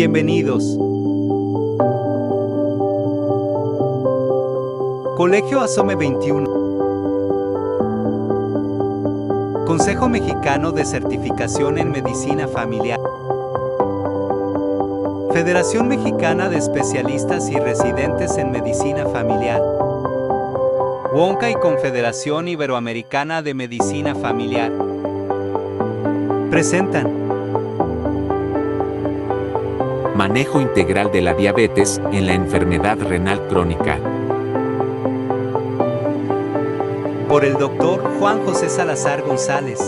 Bienvenidos. Colegio Asome 21. Consejo Mexicano de Certificación en Medicina Familiar. Federación Mexicana de Especialistas y Residentes en Medicina Familiar. WONCA y Confederación Iberoamericana de Medicina Familiar. Presentan Manejo integral de la diabetes en la enfermedad renal crónica. por el Dr. Juan José Salazar González.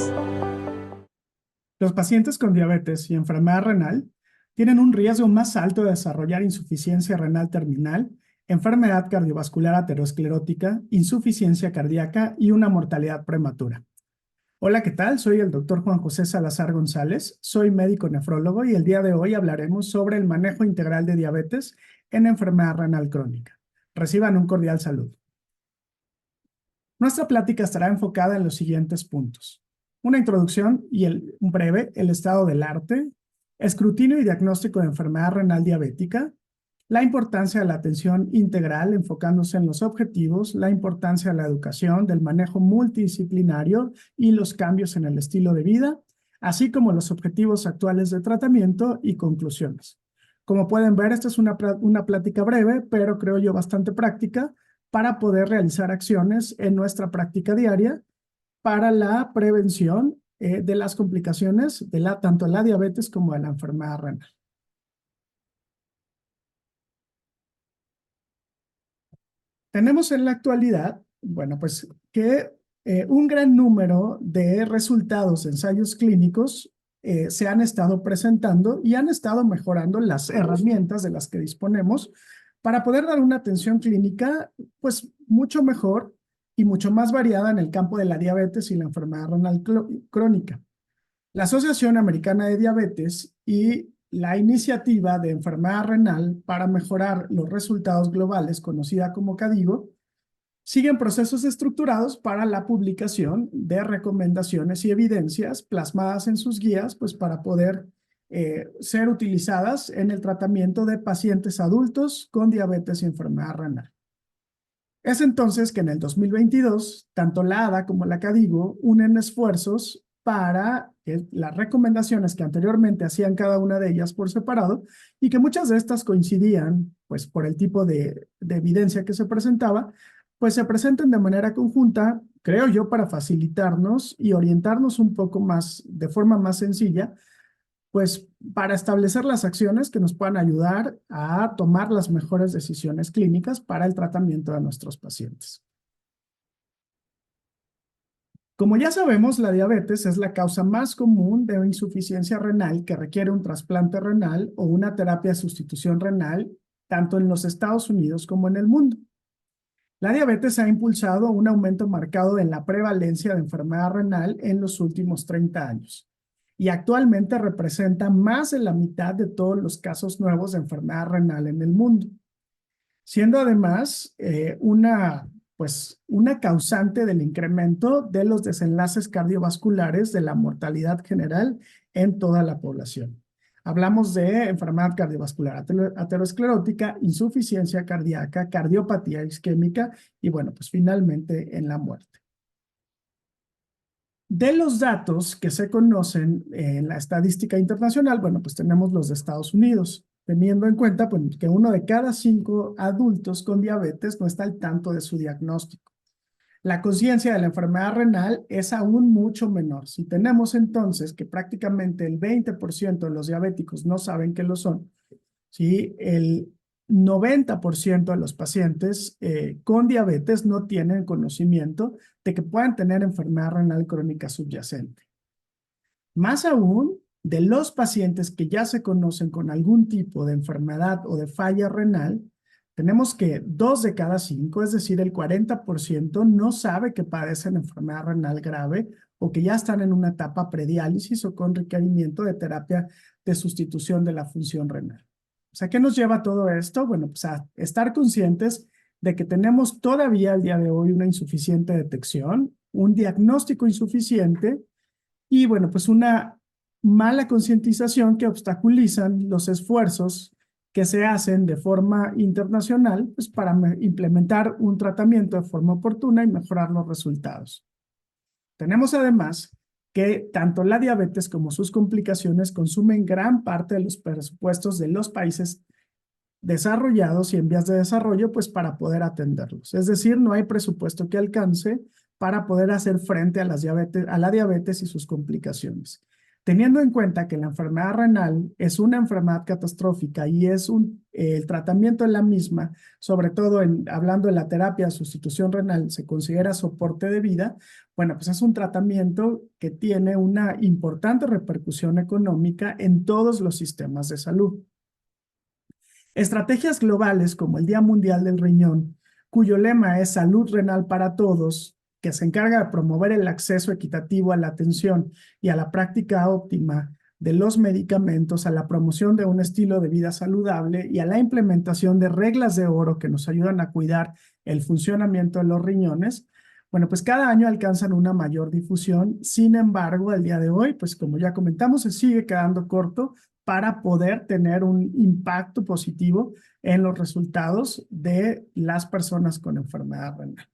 Los pacientes con diabetes y enfermedad renal tienen un riesgo más alto de desarrollar insuficiencia renal terminal, enfermedad cardiovascular aterosclerótica, insuficiencia cardíaca y una mortalidad prematura. Hola, ¿qué tal? Soy el Dr. Juan José Salazar González, soy médico nefrólogo y el día de hoy hablaremos sobre el manejo integral de diabetes en enfermedad renal crónica. Reciban un cordial saludo. Nuestra plática estará enfocada en los siguientes puntos. Una introducción y un breve, el estado del arte, escrutinio y diagnóstico de enfermedad renal diabética, la importancia de la atención integral enfocándose en los objetivos, la importancia de la educación, del manejo multidisciplinario y los cambios en el estilo de vida, así como los objetivos actuales de tratamiento y conclusiones. Como pueden ver, esta es una plática breve, pero creo yo bastante práctica para poder realizar acciones en nuestra práctica diaria para la prevención de las complicaciones de tanto la diabetes como de la enfermedad renal. Tenemos en la actualidad, bueno, pues que un gran número de resultados de ensayos clínicos se han estado presentando y han estado mejorando las herramientas de las que disponemos para poder dar una atención clínica pues mucho mejor y mucho más variada en el campo de la diabetes y la enfermedad renal crónica. La Asociación Americana de Diabetes y la iniciativa de enfermedad renal para mejorar los resultados globales, conocida como KDIGO, siguen procesos estructurados para la publicación de recomendaciones y evidencias plasmadas en sus guías, pues para poder ser utilizadas en el tratamiento de pacientes adultos con diabetes y enfermedad renal. Es entonces que en el 2022, tanto la ADA como la KDIGO unen esfuerzos para las recomendaciones que anteriormente hacían cada una de ellas por separado y que muchas de estas coincidían, pues por el tipo de evidencia que se presentaba, pues se presenten de manera conjunta, creo yo, para facilitarnos y orientarnos un poco más, de forma más sencilla, pues para establecer las acciones que nos puedan ayudar a tomar las mejores decisiones clínicas para el tratamiento de nuestros pacientes. Como ya sabemos, la diabetes es la causa más común de insuficiencia renal que requiere un trasplante renal o una terapia de sustitución renal, tanto en los Estados Unidos como en el mundo. La diabetes ha impulsado un aumento marcado en la prevalencia de enfermedad renal en los últimos 30 años y actualmente representa más de la mitad de todos los casos nuevos de enfermedad renal en el mundo, siendo además una causante del incremento de los desenlaces cardiovasculares de la mortalidad general en toda la población. Hablamos de enfermedad cardiovascular aterosclerótica, insuficiencia cardíaca, cardiopatía isquémica y bueno, pues finalmente en la muerte. De los datos que se conocen en la estadística internacional, bueno, pues tenemos los de Estados Unidos, teniendo en cuenta pues, que 1 de cada 5 adultos con diabetes no está al tanto de su diagnóstico. La conciencia de la enfermedad renal es aún mucho menor. Si tenemos entonces que prácticamente el 20% de los diabéticos no saben que lo son, ¿sí? El 90% de los pacientes con diabetes no tienen conocimiento de que puedan tener enfermedad renal crónica subyacente. Más aún, de los pacientes que ya se conocen con algún tipo de enfermedad o de falla renal, tenemos que 2 de cada 5, es decir, el 40%, no sabe que padecen enfermedad renal grave o que ya están en una etapa prediálisis o con requerimiento de terapia de sustitución de la función renal. O sea, ¿qué nos lleva todo esto? Bueno, pues a estar conscientes de que tenemos todavía al día de hoy una insuficiente detección, un diagnóstico insuficiente y, bueno, pues una mala concientización que obstaculizan los esfuerzos que se hacen de forma internacional pues, para implementar un tratamiento de forma oportuna y mejorar los resultados. Tenemos además que tanto la diabetes como sus complicaciones consumen gran parte de los presupuestos de los países desarrollados y en vías de desarrollo, pues para poder atenderlos. Es decir, no hay presupuesto que alcance para poder hacer frente a la diabetes y sus complicaciones. Teniendo en cuenta que la enfermedad renal es una enfermedad catastrófica y es el tratamiento de la misma, sobre todo hablando de la terapia de sustitución renal, se considera soporte de vida, bueno, pues es un tratamiento que tiene una importante repercusión económica en todos los sistemas de salud. Estrategias globales como el Día Mundial del Riñón, cuyo lema es Salud Renal para Todos, que se encarga de promover el acceso equitativo a la atención y a la práctica óptima de los medicamentos, a la promoción de un estilo de vida saludable y a la implementación de reglas de oro que nos ayudan a cuidar el funcionamiento de los riñones, bueno, pues cada año alcanzan una mayor difusión. Sin embargo, al día de hoy, pues como ya comentamos, se sigue quedando corto para poder tener un impacto positivo en los resultados de las personas con enfermedad renal.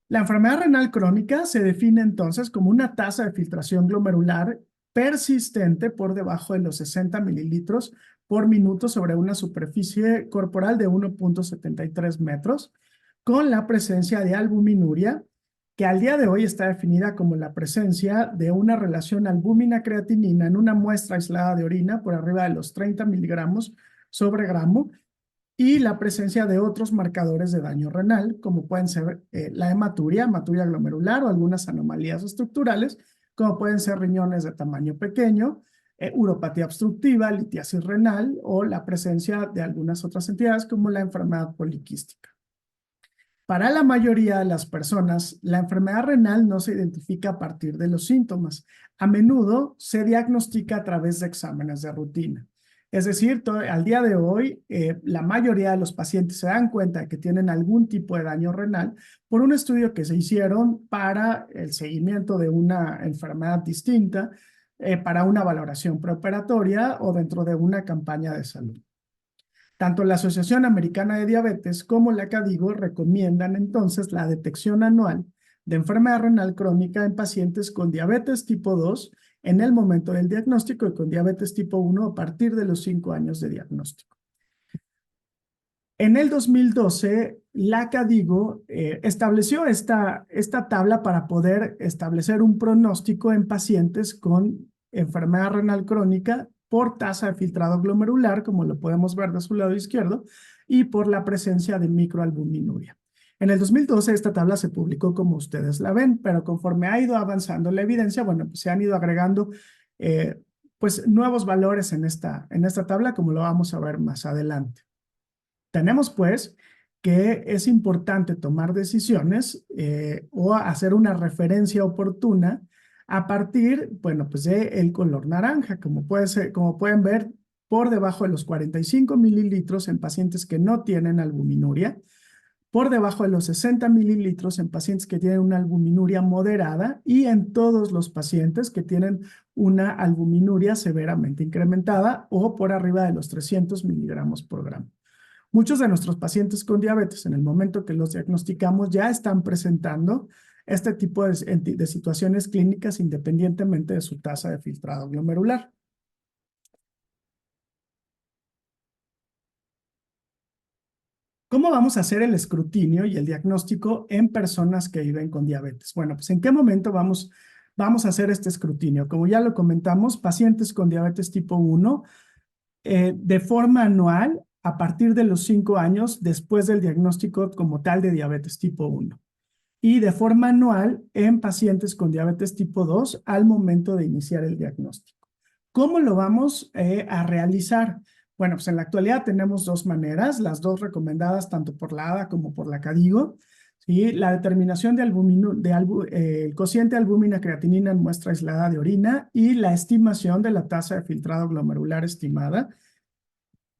La enfermedad renal crónica se define entonces como una tasa de filtración glomerular persistente por debajo de los 60 mililitros por minuto sobre una superficie corporal de 1.73 metros, con la presencia de albuminuria, que al día de hoy está definida como la presencia de una relación albúmina-creatinina en una muestra aislada de orina por arriba de los 30 miligramos sobre gramo, y la presencia de otros marcadores de daño renal, como pueden ser la hematuria glomerular o algunas anomalías estructurales, como pueden ser riñones de tamaño pequeño, uropatía obstructiva, litiasis renal o la presencia de algunas otras entidades como la enfermedad poliquística. Para la mayoría de las personas, la enfermedad renal no se identifica a partir de los síntomas. A menudo se diagnostica a través de exámenes de rutina. Es decir, al día de hoy, la mayoría de los pacientes se dan cuenta de que tienen algún tipo de daño renal por un estudio que se hicieron para el seguimiento de una enfermedad distinta, para una valoración preoperatoria o dentro de una campaña de salud. Tanto la Asociación Americana de Diabetes como la KDIGO recomiendan entonces la detección anual de enfermedad renal crónica en pacientes con diabetes tipo 2 en el momento del diagnóstico y con diabetes tipo 1 a partir de los 5 años de diagnóstico. En el 2012, la KDIGO estableció esta tabla para poder establecer un pronóstico en pacientes con enfermedad renal crónica por tasa de filtrado glomerular, como lo podemos ver de su lado izquierdo, y por la presencia de microalbuminuria. En el 2012 esta tabla se publicó como ustedes la ven, pero conforme ha ido avanzando la evidencia, bueno, pues se han ido agregando pues nuevos valores en esta tabla, como lo vamos a ver más adelante. Tenemos pues que es importante tomar decisiones o hacer una referencia oportuna a partir, bueno, pues del color naranja, como pueden ver, por debajo de los 45 mililitros en pacientes que no tienen albuminuria, por debajo de los 60 mililitros en pacientes que tienen una albuminuria moderada y en todos los pacientes que tienen una albuminuria severamente incrementada o por arriba de los 300 miligramos por gramo. Muchos de nuestros pacientes con diabetes, en el momento que los diagnosticamos, ya están presentando este tipo de situaciones clínicas independientemente de su tasa de filtrado glomerular. ¿Cómo vamos a hacer el escrutinio y el diagnóstico en personas que viven con diabetes? Bueno, pues ¿en qué momento vamos a hacer este escrutinio? Como ya lo comentamos, pacientes con diabetes tipo 1, de forma anual, a partir de los 5 años después del diagnóstico como tal de diabetes tipo 1. Y de forma anual en pacientes con diabetes tipo 2 al momento de iniciar el diagnóstico. ¿Cómo lo vamos a realizar? Bueno, pues en la actualidad tenemos dos maneras, las dos recomendadas tanto por la ADA como por la KDIGO. ¿Sí? La determinación el cociente albúmina-creatinina en muestra aislada de orina y la estimación de la tasa de filtrado glomerular estimada,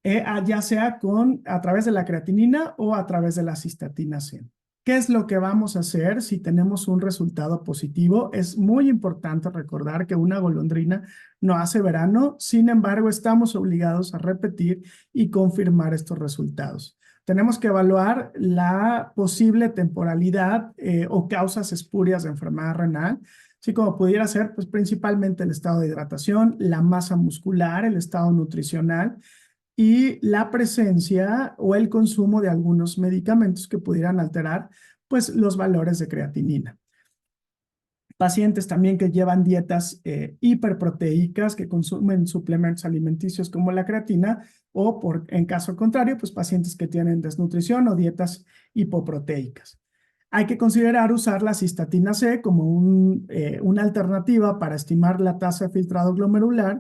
ya sea a través de la creatinina o a través de la cistatina C. ¿Qué es lo que vamos a hacer si tenemos un resultado positivo? Es muy importante recordar que una golondrina no hace verano, sin embargo, estamos obligados a repetir y confirmar estos resultados. Tenemos que evaluar la posible temporalidad o causas espurias de enfermedad renal, así como pudiera ser pues, principalmente el estado de hidratación, la masa muscular, el estado nutricional y la presencia o el consumo de algunos medicamentos que pudieran alterar pues, los valores de creatinina. Pacientes también que llevan dietas hiperproteicas, que consumen suplementos alimenticios como la creatina, o en caso contrario, pues pacientes que tienen desnutrición o dietas hipoproteicas. Hay que considerar usar la cistatina C como una alternativa para estimar la tasa de filtrado glomerular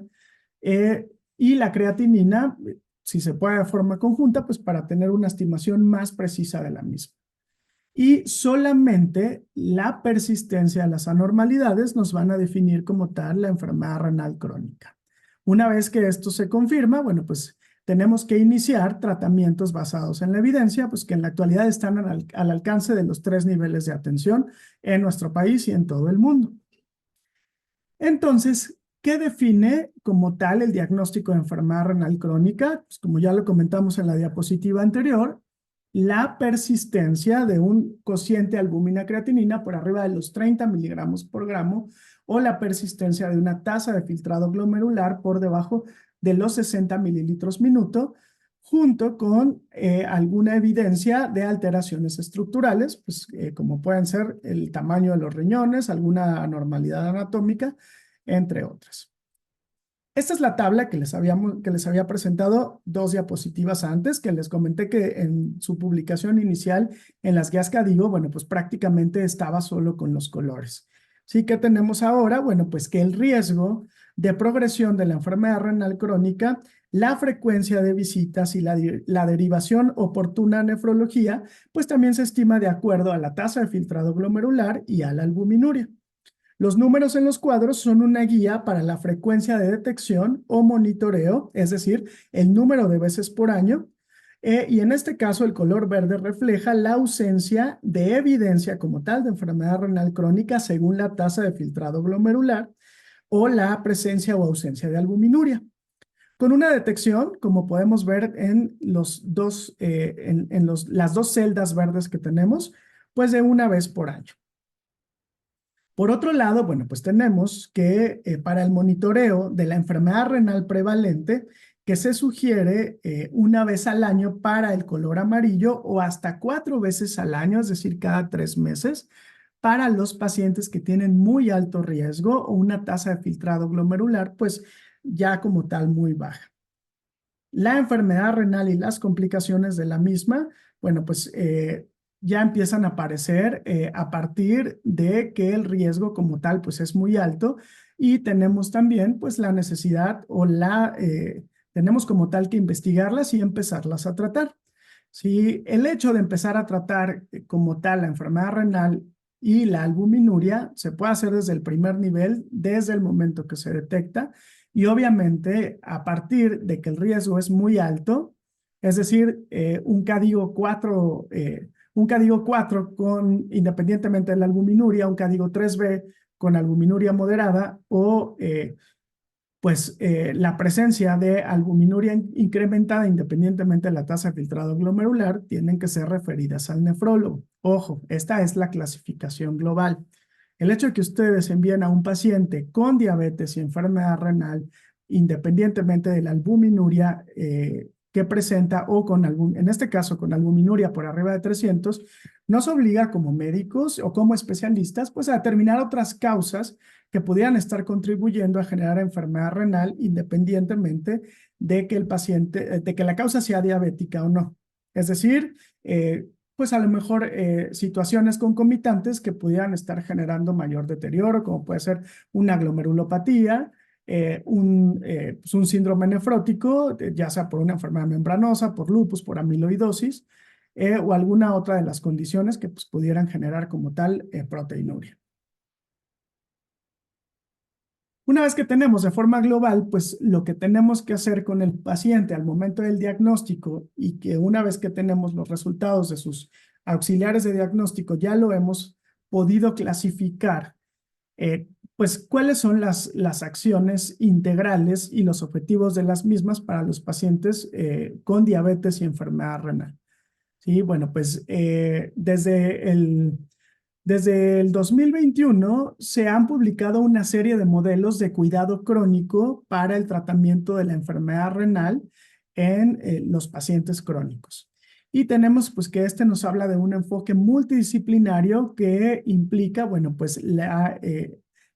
y la creatinina, si se puede de forma conjunta, pues para tener una estimación más precisa de la misma. Y solamente la persistencia de las anormalidades nos van a definir como tal la enfermedad renal crónica. Una vez que esto se confirma, bueno, pues tenemos que iniciar tratamientos basados en la evidencia, pues que en la actualidad están al alcance de los 3 niveles de atención en nuestro país y en todo el mundo. Entonces, ¿qué define como tal el diagnóstico de enfermedad renal crónica? Pues como ya lo comentamos en la diapositiva anterior, la persistencia de un cociente albúmina-creatinina por arriba de los 30 miligramos por gramo o la persistencia de una tasa de filtrado glomerular por debajo de los 60 mililitros minuto, junto con alguna evidencia de alteraciones estructurales, pues, como pueden ser el tamaño de los riñones, alguna anormalidad anatómica, entre otras. Esta es la tabla que les había presentado 2 diapositivas antes, que les comenté que en su publicación inicial en las guías Cadigo, bueno, pues prácticamente estaba solo con los colores. ¿Sí? ¿Qué tenemos ahora? Bueno, pues que el riesgo de progresión de la enfermedad renal crónica, la frecuencia de visitas y la derivación oportuna a nefrología, pues también se estima de acuerdo a la tasa de filtrado glomerular y a la albuminuria. Los números en los cuadros son una guía para la frecuencia de detección o monitoreo, es decir, el número de veces por año, y en este caso el color verde refleja la ausencia de evidencia como tal de enfermedad renal crónica según la tasa de filtrado glomerular o la presencia o ausencia de albuminuria. Con una detección, como podemos ver en las 2 celdas verdes que tenemos, pues de una vez por año. Por otro lado, bueno, pues tenemos que para el monitoreo de la enfermedad renal prevalente, que se sugiere una vez al año para el color amarillo o hasta 4 veces al año, es decir, cada 3 meses, para los pacientes que tienen muy alto riesgo o una tasa de filtrado glomerular, pues ya como tal muy baja. La enfermedad renal y las complicaciones de la misma, bueno, pues ya empiezan a aparecer a partir de que el riesgo como tal pues es muy alto y tenemos también pues la necesidad o tenemos como tal que investigarlas y empezarlas a tratar. Si el hecho de empezar a tratar como tal la enfermedad renal y la albuminuria se puede hacer desde el primer nivel, desde el momento que se detecta y obviamente a partir de que el riesgo es muy alto, es decir, un CADIGO 4 independientemente de la albuminuria, un CADIGO 3B con albuminuria moderada o la presencia de albuminuria incrementada independientemente de la tasa de filtrado glomerular tienen que ser referidas al nefrólogo. Ojo, esta es la clasificación global. El hecho de que ustedes envíen a un paciente con diabetes y enfermedad renal independientemente de la albuminuria que presenta o en este caso con albuminuria por arriba de 300, nos obliga como médicos o como especialistas pues a determinar otras causas que pudieran estar contribuyendo a generar enfermedad renal independientemente de que el paciente, de que la causa sea diabética o no. Es decir, pues a lo mejor situaciones concomitantes que pudieran estar generando mayor deterioro, como puede ser una glomerulopatía, un síndrome nefrótico, ya sea por una enfermedad membranosa, por lupus, por amiloidosis, o alguna otra de las condiciones que pues, pudieran generar como tal proteinuria. Una vez que tenemos de forma global, pues lo que tenemos que hacer con el paciente al momento del diagnóstico y que una vez que tenemos los resultados de sus auxiliares de diagnóstico ya lo hemos podido clasificar, pues cuáles son las acciones integrales y los objetivos de las mismas para los pacientes con diabetes y enfermedad renal. Sí, bueno, pues desde el 2021 se han publicado una serie de modelos de cuidado crónico para el tratamiento de la enfermedad renal en los pacientes crónicos. Y tenemos pues que nos habla de un enfoque multidisciplinario que implica, bueno, pues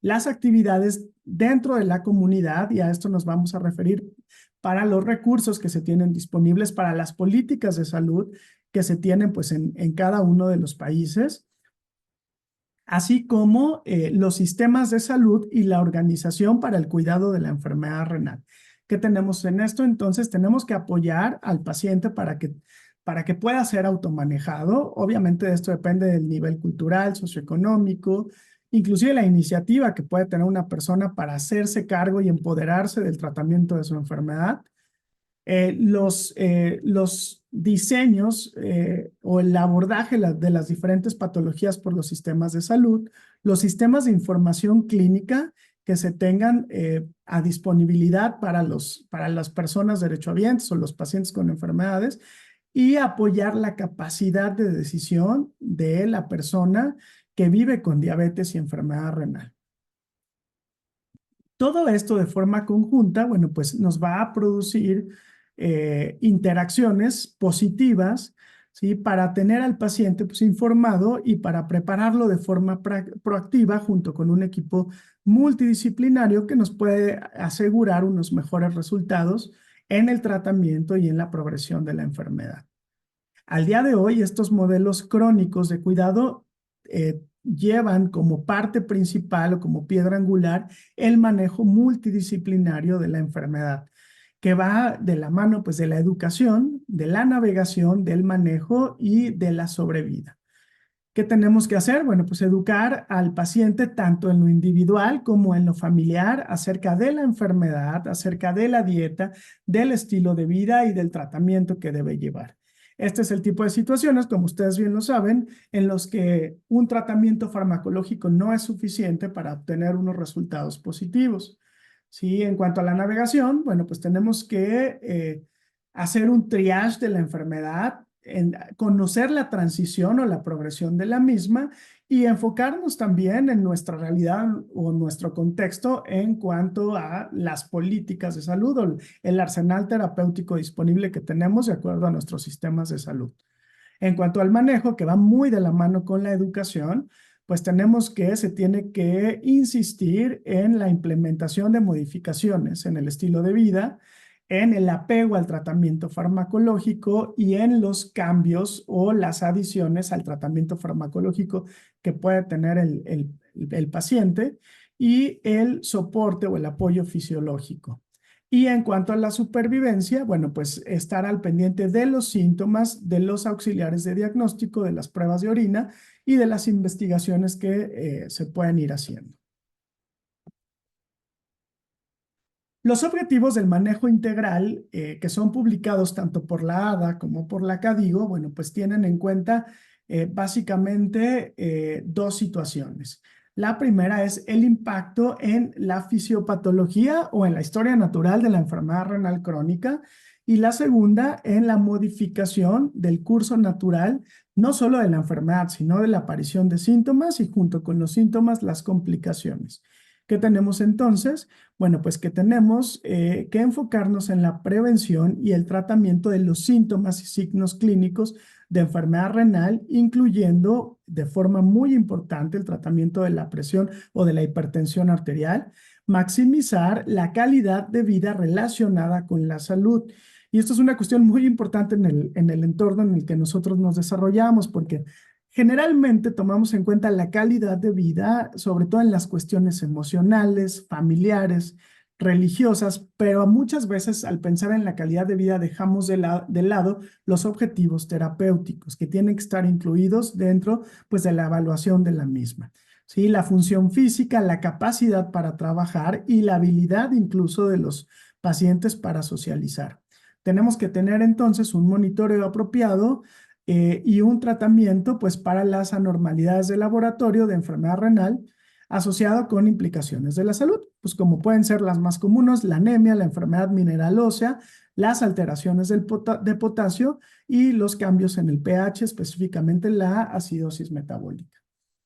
las actividades dentro de la comunidad, y a esto nos vamos a referir para los recursos que se tienen disponibles, para las políticas de salud que se tienen pues en cada uno de los países, así como los sistemas de salud y la organización para el cuidado de la enfermedad renal. ¿Qué tenemos en esto? Entonces, tenemos que apoyar al paciente para que pueda ser automanejado. Obviamente, esto depende del nivel cultural, socioeconómico, inclusive la iniciativa que puede tener una persona para hacerse cargo y empoderarse del tratamiento de su enfermedad. Los diseños o el abordaje de las diferentes patologías por los sistemas de salud, los sistemas de información clínica que se tengan a disponibilidad para las personas derechohabientes o los pacientes con enfermedades, y apoyar la capacidad de decisión de la persona que vive con diabetes y enfermedad renal. Todo esto de forma conjunta, bueno, pues nos va a producir interacciones positivas, ¿sí? Para tener al paciente pues informado y para prepararlo de forma proactiva junto con un equipo multidisciplinario que nos puede asegurar unos mejores resultados en el tratamiento y en la progresión de la enfermedad. Al día de hoy, estos modelos crónicos de cuidado llevan como parte principal o como piedra angular el manejo multidisciplinario de la enfermedad, que va de la mano pues de la educación, de la navegación, del manejo y de la sobrevida. ¿Qué tenemos que hacer? Bueno, pues educar al paciente tanto en lo individual como en lo familiar acerca de la enfermedad, acerca de la dieta, del estilo de vida y del tratamiento que debe llevar. Este es el tipo de situaciones, como ustedes bien lo saben, en los que un tratamiento farmacológico no es suficiente para obtener unos resultados positivos. Sí, en cuanto a la navegación, bueno, pues tenemos que hacer un triage de la enfermedad, conocer la transición o la progresión de la misma y enfocarnos también en nuestra realidad o nuestro contexto en cuanto a las políticas de salud o el arsenal terapéutico disponible que tenemos de acuerdo a nuestros sistemas de salud. En cuanto al manejo, que va muy de la mano con la educación, pues se tiene que insistir en la implementación de modificaciones en el estilo de vida, en el apego al tratamiento farmacológico y en los cambios o las adiciones al tratamiento farmacológico que puede tener el paciente, y el soporte o el apoyo fisiológico. Y en cuanto a la supervivencia, bueno, pues estar al pendiente de los síntomas, de los auxiliares de diagnóstico, de las pruebas de orina y de las investigaciones que se pueden ir haciendo. Los objetivos del manejo integral, que son publicados tanto por la ADA como por la CADIGO, bueno, pues tienen en cuenta básicamente dos situaciones. La primera es el impacto en la fisiopatología o en la historia natural de la enfermedad renal crónica, y la segunda en la modificación del curso natural, no solo de la enfermedad, sino de la aparición de síntomas y junto con los síntomas las complicaciones. ¿Qué tenemos entonces? Bueno, pues que tenemos que enfocarnos en la prevención y el tratamiento de los síntomas y signos clínicos de enfermedad renal, incluyendo de forma muy importante el tratamiento de la presión o de la hipertensión arterial, maximizar la calidad de vida relacionada con la salud. Y esto es una cuestión muy importante en el entorno en el que nosotros nos desarrollamos, porque generalmente tomamos en cuenta la calidad de vida, sobre todo en las cuestiones emocionales, familiares, religiosas, pero muchas veces al pensar en la calidad de vida dejamos de lado los objetivos terapéuticos que tienen que estar incluidos dentro pues, de la evaluación de la misma. ¿Sí? La función física, la capacidad para trabajar y la habilidad incluso de los pacientes para socializar. Tenemos que tener entonces un monitoreo apropiado y un tratamiento pues para las anormalidades de laboratorio de enfermedad renal asociado con implicaciones de la salud, pues como pueden ser las más comunes, la anemia, la enfermedad mineral ósea, las alteraciones de potasio y los cambios en el pH, específicamente la acidosis metabólica.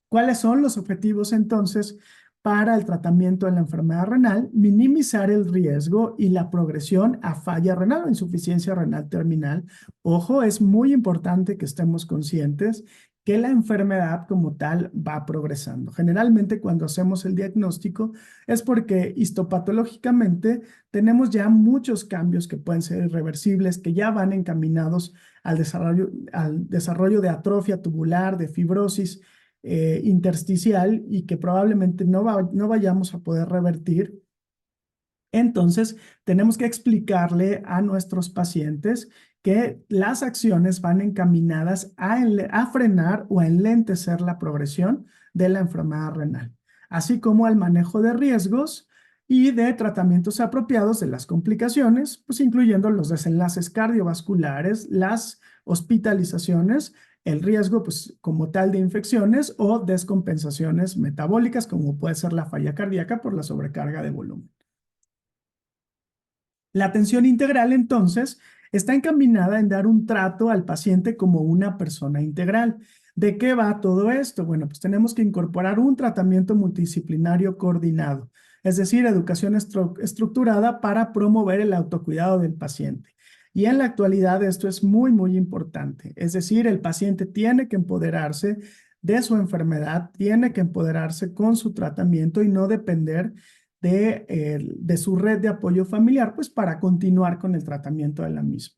¿Cuáles son los objetivos entonces para el tratamiento de la enfermedad renal? Minimizar el riesgo y la progresión a falla renal o insuficiencia renal terminal. Ojo, es muy importante que estemos conscientes que la enfermedad como tal va progresando. Generalmente cuando hacemos el diagnóstico es porque histopatológicamente tenemos ya muchos cambios que pueden ser irreversibles, que ya van encaminados al desarrollo de atrofia tubular, de fibrosis intersticial y que probablemente no vayamos a poder revertir. Entonces, tenemos que explicarle a nuestros pacientes que las acciones van encaminadas a frenar o a enlentecer la progresión de la enfermedad renal, así como al manejo de riesgos y de tratamientos apropiados de las complicaciones, pues incluyendo los desenlaces cardiovasculares, las hospitalizaciones, el riesgo pues como tal de infecciones o descompensaciones metabólicas, como puede ser la falla cardíaca por la sobrecarga de volumen. La atención integral, entonces, está encaminada en dar un trato al paciente como una persona integral. ¿De qué va todo esto? Bueno, pues tenemos que incorporar un tratamiento multidisciplinario coordinado, es decir, educación estructurada para promover el autocuidado del paciente. Y en la actualidad esto es muy, muy importante. Es decir, el paciente tiene que empoderarse de su enfermedad, tiene que empoderarse con su tratamiento y no depender de su red de apoyo familiar, pues para continuar con el tratamiento de la misma.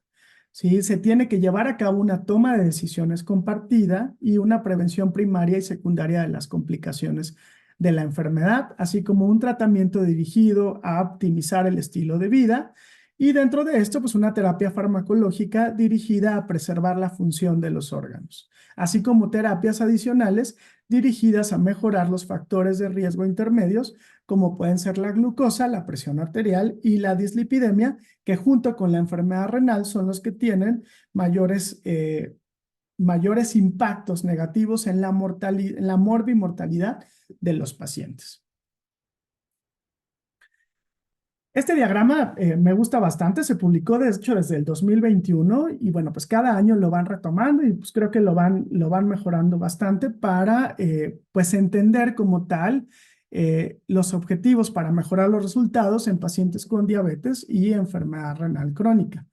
¿Sí? Se tiene que llevar a cabo una toma de decisiones compartida y una prevención primaria y secundaria de las complicaciones de la enfermedad, así como un tratamiento dirigido a optimizar el estilo de vida y dentro de esto, pues una terapia farmacológica dirigida a preservar la función de los órganos, así como terapias adicionales dirigidas a mejorar los factores de riesgo intermedios, como pueden ser la glucosa, la presión arterial y la dislipidemia, que junto con la enfermedad renal son los que tienen mayores impactos negativos en la morbimortalidad de los pacientes. Este diagrama me gusta bastante, se publicó de hecho desde el 2021 y bueno, pues cada año lo van retomando y pues creo que lo van mejorando bastante para pues entender como tal los objetivos para mejorar los resultados en pacientes con diabetes y enfermedad renal crónica.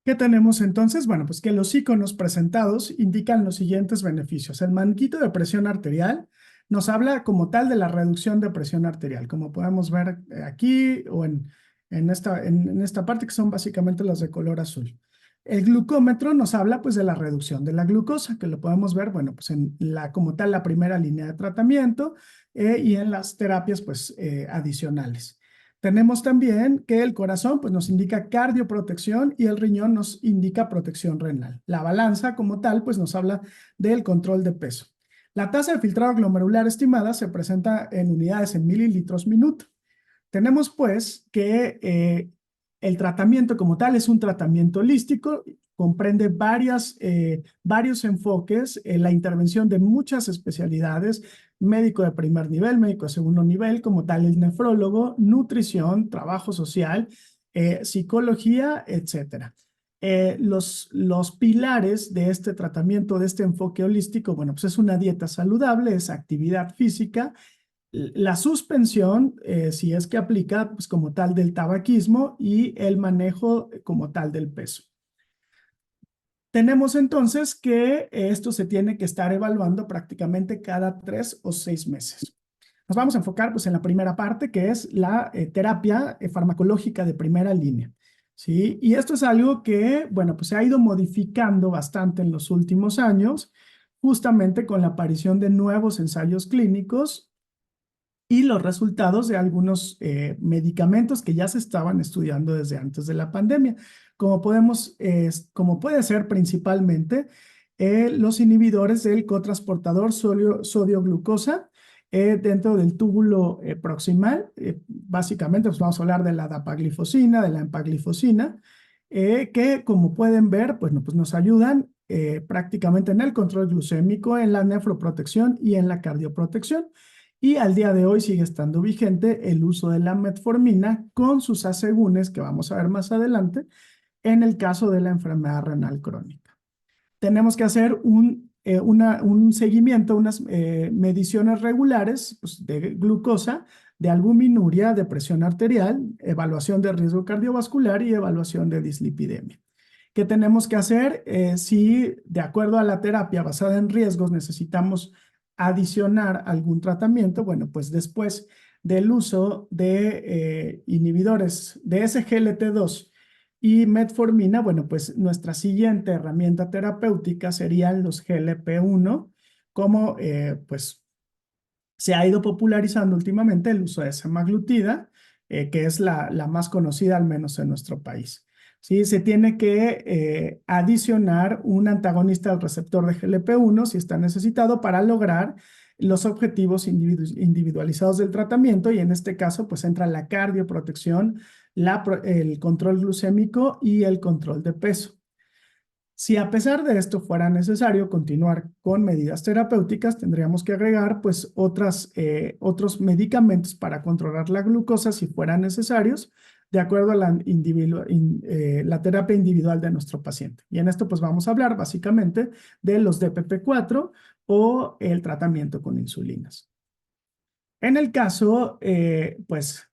¿Qué tenemos entonces? Bueno, pues que los iconos presentados indican los siguientes beneficios. El manquito de presión arterial nos habla como tal de la reducción de presión arterial, como podemos ver aquí o en esta parte que son básicamente las de color azul. El glucómetro nos habla pues de la reducción de la glucosa, que lo podemos ver, bueno, pues como tal la primera línea de tratamiento y en las terapias pues adicionales. Tenemos también que el corazón pues, nos indica cardioprotección y el riñón nos indica protección renal. La balanza como tal pues, nos habla del control de peso. La tasa de filtrado glomerular estimada se presenta en unidades en mililitros minuto. Tenemos pues que el tratamiento como tal es un tratamiento holístico, comprende varios enfoques, la intervención de muchas especialidades, médico de primer nivel, médico de segundo nivel, como tal el nefrólogo, nutrición, trabajo social, psicología, etcétera. Los pilares de este tratamiento, de este enfoque holístico, bueno, pues es una dieta saludable, es actividad física, la suspensión, si es que aplica, pues como tal del tabaquismo y el manejo como tal del peso. Tenemos entonces que esto se tiene que estar evaluando prácticamente cada 3 o 6 meses. Nos vamos a enfocar pues en la primera parte, que es la terapia farmacológica de primera línea. ¿Sí? Y esto es algo que, bueno, pues se ha ido modificando bastante en los últimos años, justamente con la aparición de nuevos ensayos clínicos y los resultados de algunos medicamentos que ya se estaban estudiando desde antes de la pandemia, como puede ser principalmente los inhibidores del cotransportador sodio-glucosa dentro del túbulo proximal. Básicamente, pues vamos a hablar de la dapaglifosina, de la empaglifosina, que como pueden ver, pues nos ayudan prácticamente en el control glucémico, en la nefroprotección y en la cardioprotección. Y al día de hoy sigue estando vigente el uso de la metformina con sus asegúnes, que vamos a ver más adelante, en el caso de la enfermedad renal crónica. Tenemos que hacer un seguimiento, unas mediciones regulares, pues, de glucosa, de albuminuria, de presión arterial, evaluación de riesgo cardiovascular y evaluación de dislipidemia. ¿Qué tenemos que hacer? Si de acuerdo a la terapia basada en riesgos necesitamos adicionar algún tratamiento, bueno, pues después del uso de inhibidores de SGLT2 y metformina, bueno, pues nuestra siguiente herramienta terapéutica serían los GLP-1, como pues se ha ido popularizando últimamente el uso de semaglutida, que es la más conocida al menos en nuestro país. ¿Sí? Se tiene que adicionar un antagonista al receptor de GLP-1 si está necesitado para lograr los objetivos individualizados del tratamiento, y en este caso pues entra la cardioprotección, el control glucémico y el control de peso. Si a pesar de esto fuera necesario continuar con medidas terapéuticas, tendríamos que agregar pues otros medicamentos para controlar la glucosa si fueran necesarios, de acuerdo a la terapia individual de nuestro paciente. Y en esto pues vamos a hablar básicamente de los DPP-4 o el tratamiento con insulinas. En el caso, pues,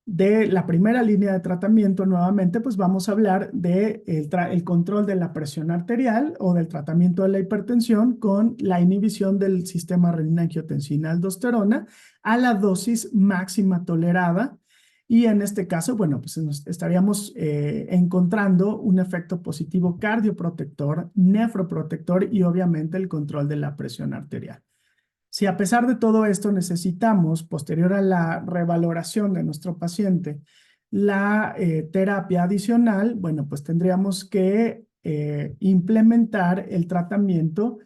de la primera línea de tratamiento, nuevamente, pues vamos a hablar del el control de la presión arterial o del tratamiento de la hipertensión con la inhibición del sistema renina-angiotensina-aldosterona a la dosis máxima tolerada. Y en este caso, bueno, pues estaríamos encontrando un efecto positivo cardioprotector, nefroprotector y obviamente el control de la presión arterial. Si a pesar de todo esto necesitamos, posterior a la revaloración de nuestro paciente, la terapia adicional, bueno, pues tendríamos que implementar el tratamiento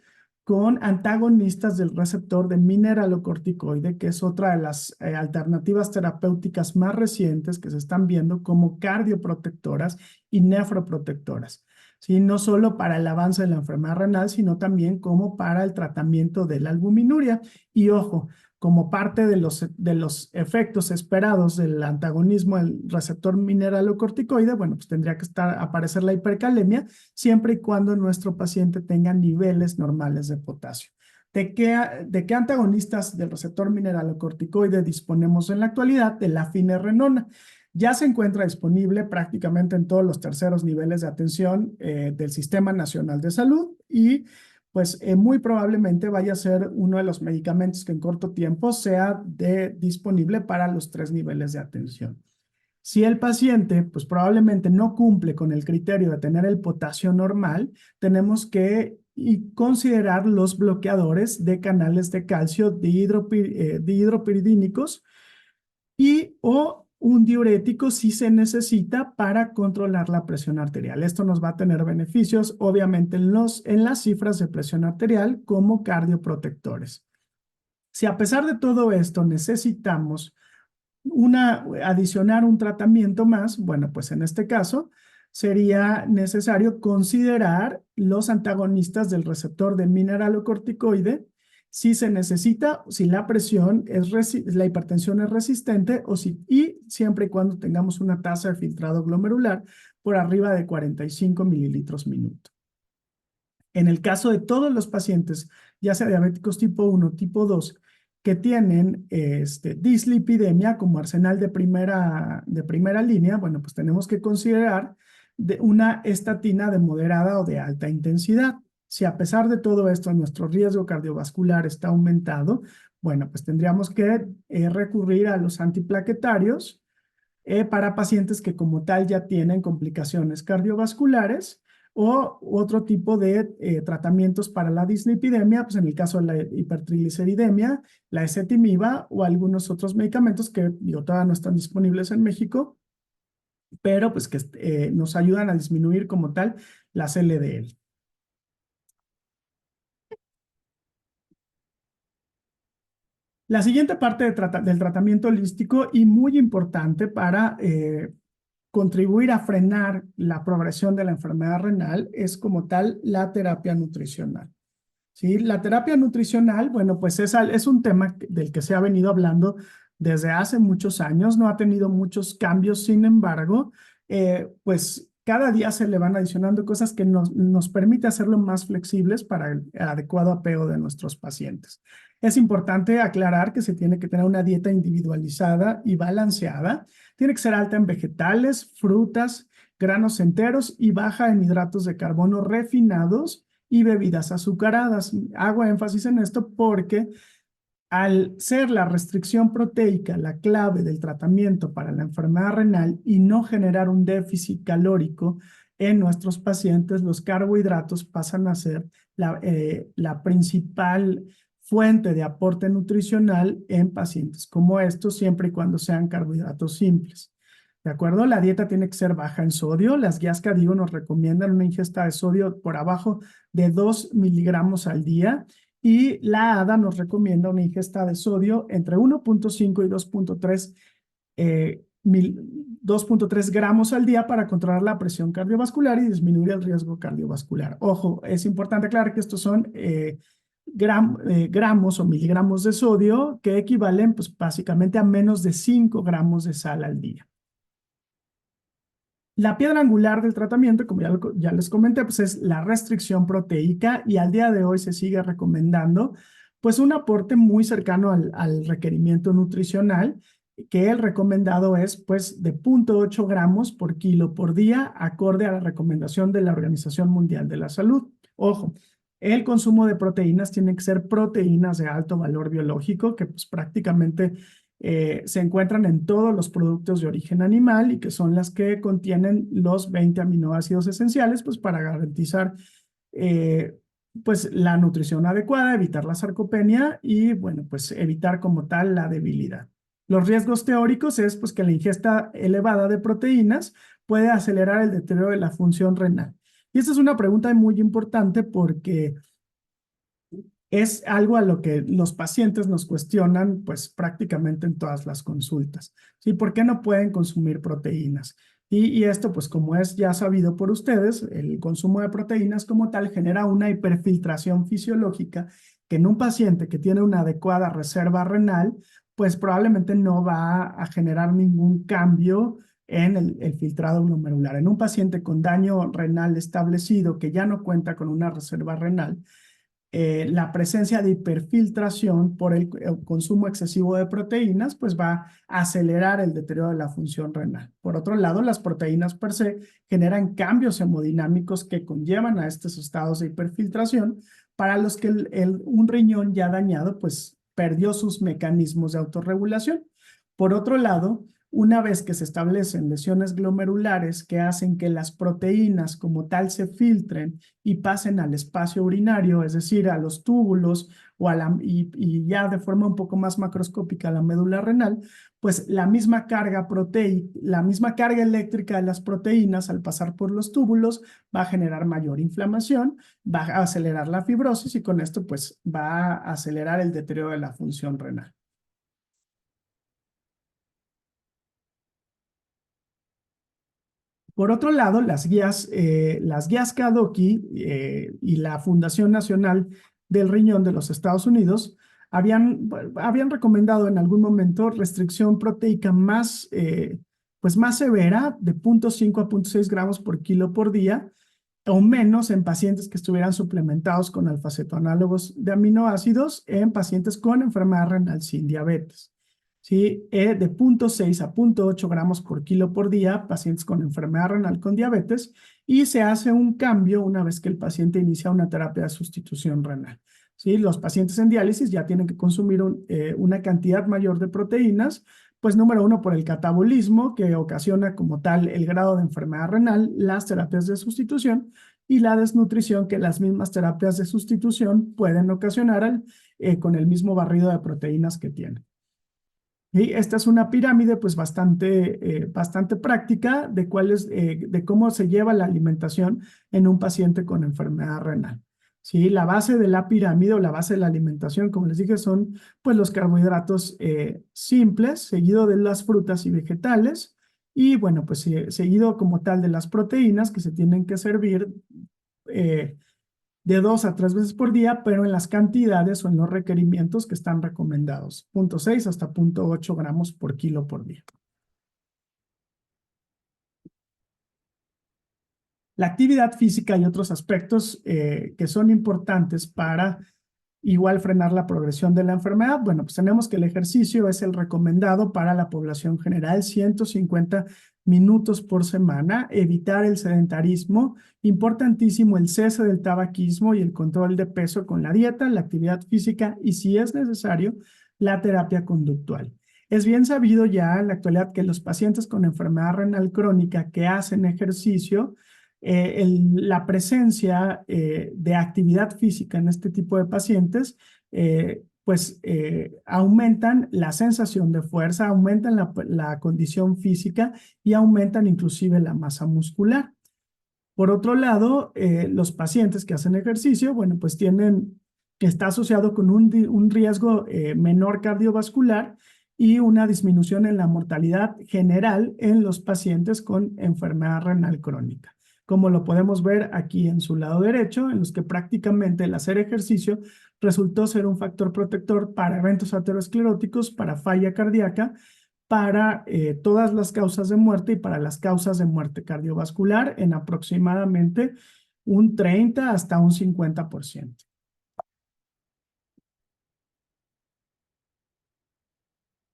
con antagonistas del receptor de mineralocorticoide, que es otra de las alternativas terapéuticas más recientes que se están viendo como cardioprotectoras y nefroprotectoras. ¿Sí? No solo para el avance de la enfermedad renal, sino también como para el tratamiento de la albuminuria. Y ojo, como parte de los efectos esperados del antagonismo del receptor mineralocorticoide, bueno, pues tendría que aparecer la hipercalemia, siempre y cuando nuestro paciente tenga niveles normales de potasio. ¿De qué antagonistas del receptor mineralocorticoide disponemos en la actualidad? De la finerenona. Ya se encuentra disponible prácticamente en todos los terceros niveles de atención del Sistema Nacional de Salud, y pues muy probablemente vaya a ser uno de los medicamentos que en corto tiempo sea disponible para los 3 niveles de atención. Si el paciente pues probablemente no cumple con el criterio de tener el potasio normal, tenemos que considerar los bloqueadores de canales de calcio dihidropiridínicos o un diurético si se necesita para controlar la presión arterial. Esto nos va a tener beneficios, obviamente, en las cifras de presión arterial como cardioprotectores. Si a pesar de todo esto necesitamos adicionar un tratamiento más, bueno, pues en este caso sería necesario considerar los antagonistas del receptor de mineralocorticoide si se necesita, si la la hipertensión es resistente y siempre y cuando tengamos una tasa de filtrado glomerular por arriba de 45 mililitros minuto. En el caso de todos los pacientes, ya sea diabéticos tipo 1, tipo 2, que tienen dislipidemia como arsenal de primera línea, bueno, pues tenemos que considerar una estatina de moderada o de alta intensidad. Si a pesar de todo esto nuestro riesgo cardiovascular está aumentado, bueno, pues tendríamos que recurrir a los antiplaquetarios para pacientes que como tal ya tienen complicaciones cardiovasculares, o otro tipo de tratamientos para la dislipidemia, pues en el caso de la hipertrigliceridemia, la ezetimiba o algunos otros medicamentos que todavía no están disponibles en México, pero pues que nos ayudan a disminuir como tal las LDL. La siguiente parte del tratamiento holístico y muy importante para contribuir a frenar la progresión de la enfermedad renal es como tal la terapia nutricional. ¿Sí? La terapia nutricional, bueno, pues es un tema del que se ha venido hablando desde hace muchos años, no ha tenido muchos cambios, sin embargo, pues cada día se le van adicionando cosas que nos permite hacerlo más flexibles para el adecuado apego de nuestros pacientes. Es importante aclarar que se tiene que tener una dieta individualizada y balanceada. Tiene que ser alta en vegetales, frutas, granos enteros y baja en hidratos de carbono refinados y bebidas azucaradas. Hago énfasis en esto porque al ser la restricción proteica la clave del tratamiento para la enfermedad renal y no generar un déficit calórico en nuestros pacientes, los carbohidratos pasan a ser la principal fuente de aporte nutricional en pacientes como estos, siempre y cuando sean carbohidratos simples. ¿De acuerdo? La dieta tiene que ser baja en sodio. Las guías CADIGO nos recomiendan una ingesta de sodio por abajo de 2 miligramos al día y la ADA nos recomienda una ingesta de sodio entre 1.5 y 2.3 gramos al día para controlar la presión cardiovascular y disminuir el riesgo cardiovascular. Ojo, es importante aclarar que estos son gramos o miligramos de sodio que equivalen pues, básicamente a menos de 5 gramos de sal al día. La piedra angular del tratamiento, como ya les comenté, pues es la restricción proteica y al día de hoy se sigue recomendando pues un aporte muy cercano al requerimiento nutricional, que el recomendado es pues de 0.8 gramos por kilo por día, acorde a la recomendación de la Organización Mundial de la Salud. Ojo, el consumo de proteínas tiene que ser proteínas de alto valor biológico, que pues prácticamente se encuentran en todos los productos de origen animal y que son las que contienen los 20 aminoácidos esenciales, pues para garantizar pues la nutrición adecuada, evitar la sarcopenia y bueno, pues evitar como tal la debilidad. Los riesgos teóricos es pues que la ingesta elevada de proteínas puede acelerar el deterioro de la función renal. Y esta es una pregunta muy importante porque es algo a lo que los pacientes nos cuestionan pues prácticamente en todas las consultas. ¿Sí? ¿Por qué no pueden consumir proteínas? Y esto pues como es ya sabido por ustedes, el consumo de proteínas como tal genera una hiperfiltración fisiológica que en un paciente que tiene una adecuada reserva renal pues probablemente no va a generar ningún cambio en el filtrado glomerular. En un paciente con daño renal establecido que ya no cuenta con una reserva renal, la presencia de hiperfiltración por el consumo excesivo de proteínas, pues va a acelerar el deterioro de la función renal. Por otro lado, las proteínas per se generan cambios hemodinámicos que conllevan a estos estados de hiperfiltración para los que un riñón ya dañado, pues perdió sus mecanismos de autorregulación. Por otro lado, una vez que se establecen lesiones glomerulares que hacen que las proteínas como tal se filtren y pasen al espacio urinario, es decir, a los túbulos y ya de forma un poco más macroscópica a la médula renal, pues la misma carga eléctrica de las proteínas al pasar por los túbulos va a generar mayor inflamación, va a acelerar la fibrosis y con esto pues va a acelerar el deterioro de la función renal. Por otro lado, las guías KDOQI y la Fundación Nacional del Riñón de los Estados Unidos habían recomendado en algún momento restricción proteica más severa de 0.5 a 0.6 gramos por kilo por día o menos en pacientes que estuvieran suplementados con alfa-cetoanálogos de aminoácidos en pacientes con enfermedad renal sin diabetes. ¿Sí? De 0.6 a 0.8 gramos por kilo por día, pacientes con enfermedad renal con diabetes, y se hace un cambio una vez que el paciente inicia una terapia de sustitución renal. ¿Sí? Los pacientes en diálisis ya tienen que consumir una cantidad mayor de proteínas, pues número uno por el catabolismo que ocasiona como tal el grado de enfermedad renal, las terapias de sustitución y la desnutrición que las mismas terapias de sustitución pueden ocasionar con el mismo barrido de proteínas que tienen. Y esta es una pirámide pues bastante práctica de cómo se lleva la alimentación en un paciente con enfermedad renal. ¿sí? La base de la pirámide o la base de la alimentación, como les dije, son pues los carbohidratos simples, seguido de las frutas y vegetales, y bueno, pues seguido como tal de las proteínas que se tienen que servir eh, de 2 a 3 veces por día, pero en las cantidades o en los requerimientos que están recomendados, 0,6 hasta 0,8 gramos por kilo por día. La actividad física y otros aspectos que son importantes para igual frenar la progresión de la enfermedad. Bueno, pues tenemos que el ejercicio es el recomendado para la población general, 150 minutos por semana, evitar el sedentarismo, importantísimo el cese del tabaquismo y el control de peso con la dieta, la actividad física y, si es necesario, la terapia conductual. Es bien sabido ya en la actualidad que los pacientes con enfermedad renal crónica que hacen ejercicio, la presencia de actividad física en este tipo de pacientes, aumentan la sensación de fuerza, aumentan la condición física y aumentan inclusive la masa muscular. Por otro lado, los pacientes que hacen ejercicio, bueno, pues está asociado con un riesgo menor cardiovascular y una disminución en la mortalidad general en los pacientes con enfermedad renal crónica, como lo podemos ver aquí en su lado derecho, en los que prácticamente el hacer ejercicio resultó ser un factor protector para eventos ateroscleróticos, para falla cardíaca, para todas las causas de muerte y para las causas de muerte cardiovascular en aproximadamente un 30 hasta un 50%.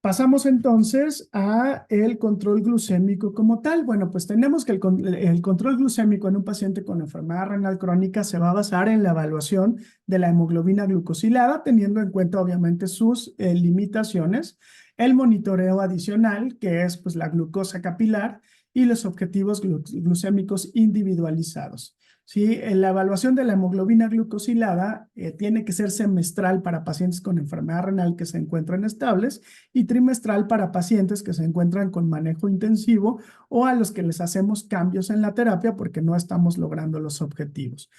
Pasamos entonces a el control glucémico como tal. Bueno, pues tenemos que el control glucémico en un paciente con enfermedad renal crónica se va a basar en la evaluación de la hemoglobina glucosilada, teniendo en cuenta obviamente sus limitaciones, el monitoreo adicional, que es pues la glucosa capilar, y los objetivos glucémicos individualizados. ¿Sí? La evaluación de la hemoglobina glucosilada tiene que ser semestral para pacientes con enfermedad renal que se encuentran estables y trimestral para pacientes que se encuentran con manejo intensivo o a los que les hacemos cambios en la terapia porque no estamos logrando los objetivos.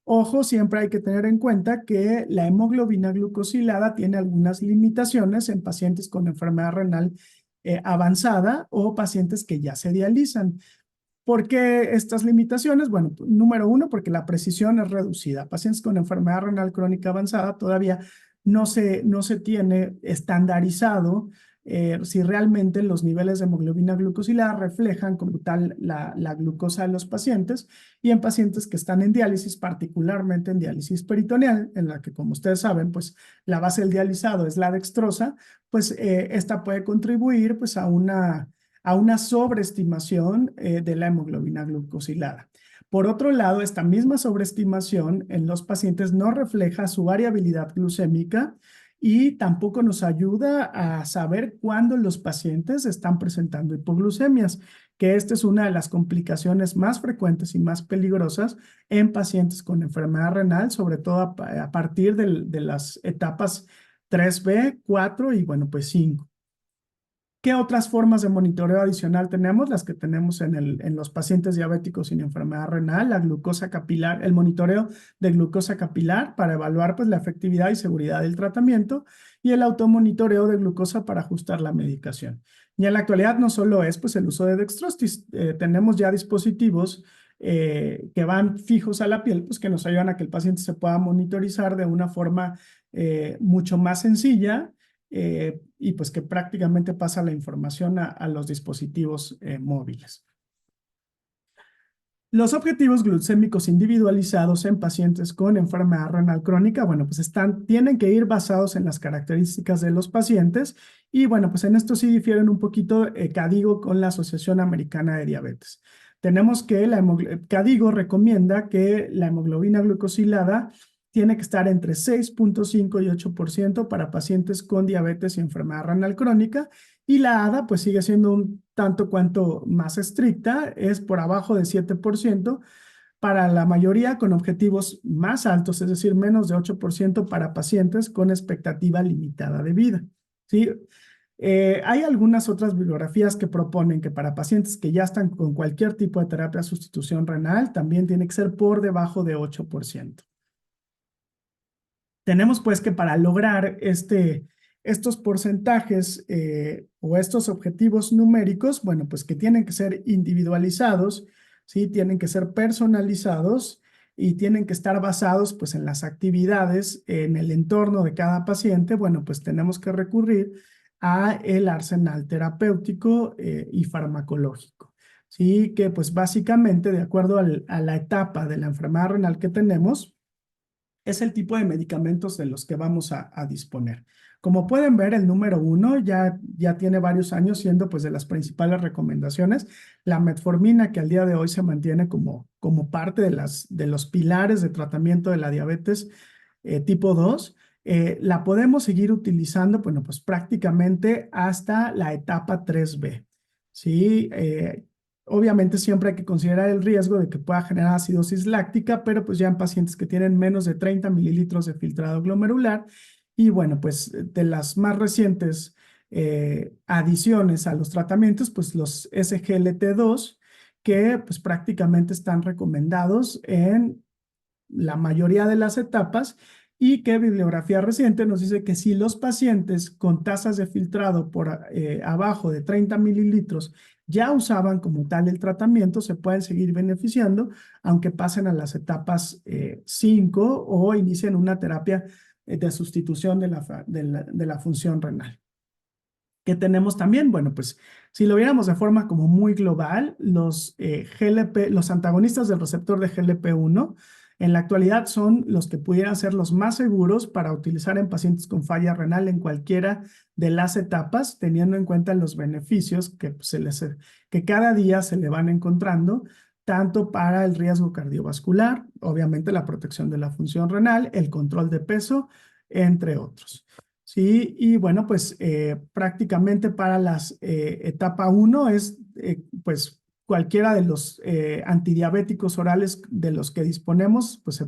Ojo, siempre hay que tener en cuenta que la hemoglobina glucosilada tiene algunas limitaciones en pacientes con enfermedad renal avanzada o pacientes que ya se dializan. ¿Por qué estas limitaciones? Bueno, número uno, porque la precisión es reducida. Pacientes con enfermedad renal crónica avanzada todavía no se tiene estandarizado si realmente los niveles de hemoglobina glucosilada reflejan como tal la glucosa de los pacientes, y en pacientes que están en diálisis, particularmente en diálisis peritoneal, en la que, como ustedes saben, pues la base del dializado es la dextrosa, pues esta puede contribuir pues a una sobreestimación de la hemoglobina glucosilada. Por otro lado, esta misma sobreestimación en los pacientes no refleja su variabilidad glucémica y tampoco nos ayuda a saber cuándo los pacientes están presentando hipoglucemias, que esta es una de las complicaciones más frecuentes y más peligrosas en pacientes con enfermedad renal, sobre todo a partir de las etapas 3B, 4 y bueno, pues 5. ¿Qué otras formas de monitoreo adicional tenemos? Las que tenemos en los pacientes diabéticos sin enfermedad renal, la glucosa capilar, el monitoreo de glucosa capilar para evaluar pues, la efectividad y seguridad del tratamiento, y el automonitoreo de glucosa para ajustar la medicación. Y en la actualidad no solo es pues, el uso de dextrostis, tenemos ya dispositivos que van fijos a la piel, pues que nos ayudan a que el paciente se pueda monitorizar de una forma mucho más sencilla, y pues que prácticamente pasa la información a los dispositivos móviles. Los objetivos glucémicos individualizados en pacientes con enfermedad renal crónica, bueno, pues tienen que ir basados en las características de los pacientes, y bueno, pues en esto sí difieren un poquito KDIGO con la Asociación Americana de Diabetes. Tenemos que KDIGO recomienda que la hemoglobina glucosilada tiene que estar entre 6.5 y 8% para pacientes con diabetes y enfermedad renal crónica, y la ADA pues sigue siendo un tanto cuanto más estricta, es por abajo de 7% para la mayoría, con objetivos más altos, es decir, menos de 8% para pacientes con expectativa limitada de vida. ¿Sí? Hay algunas otras bibliografías que proponen que para pacientes que ya están con cualquier tipo de terapia de sustitución renal, también tiene que ser por debajo de 8%. Tenemos pues que para lograr estos porcentajes o estos objetivos numéricos, bueno, pues que tienen que ser individualizados, ¿sí? Tienen que ser personalizados y tienen que estar basados pues en las actividades, en el entorno de cada paciente. Bueno, pues tenemos que recurrir a el arsenal terapéutico y farmacológico, ¿sí? Que pues básicamente de acuerdo a la etapa de la enfermedad renal que tenemos, es el tipo de medicamentos de los que vamos a disponer. Como pueden ver, el número 1 ya tiene varios años siendo pues de las principales recomendaciones. La metformina, que al día de hoy se mantiene como parte de los pilares de tratamiento de la diabetes tipo 2, la podemos seguir utilizando, bueno, pues prácticamente hasta la etapa 3B. ¿Sí? Obviamente siempre hay que considerar el riesgo de que pueda generar acidosis láctica, pero pues ya en pacientes que tienen menos de 30 mililitros de filtrado glomerular. Y bueno, pues de las más recientes adiciones a los tratamientos, pues los SGLT2, que pues prácticamente están recomendados en la mayoría de las etapas y que bibliografía reciente nos dice que si los pacientes con tasas de filtrado por abajo de 30 mililitros ya usaban como tal el tratamiento, se pueden seguir beneficiando, aunque pasen a las etapas 5 o inicien una terapia de sustitución de la función renal. ¿Qué tenemos también? Bueno, pues si lo viéramos de forma como muy global, los antagonistas del receptor de GLP-1 en la actualidad son los que pudieran ser los más seguros para utilizar en pacientes con falla renal en cualquiera de las etapas, teniendo en cuenta los beneficios que cada día se le van encontrando, tanto para el riesgo cardiovascular, obviamente la protección de la función renal, el control de peso, entre otros. Sí, y bueno, pues prácticamente para las etapa 1 es pues cualquiera de los antidiabéticos orales de los que disponemos, pues se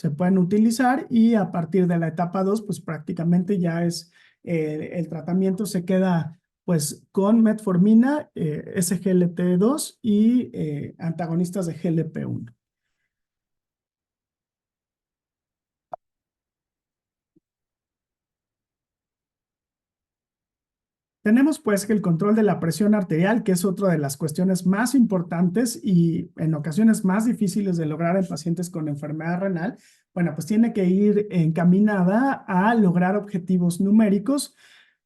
pueden utilizar, y a partir de la etapa 2 pues prácticamente ya es el tratamiento se queda pues con metformina, SGLT2 y antagonistas de GLP-1. Tenemos pues que el control de la presión arterial, que es otra de las cuestiones más importantes y en ocasiones más difíciles de lograr en pacientes con enfermedad renal, bueno, pues tiene que ir encaminada a lograr objetivos numéricos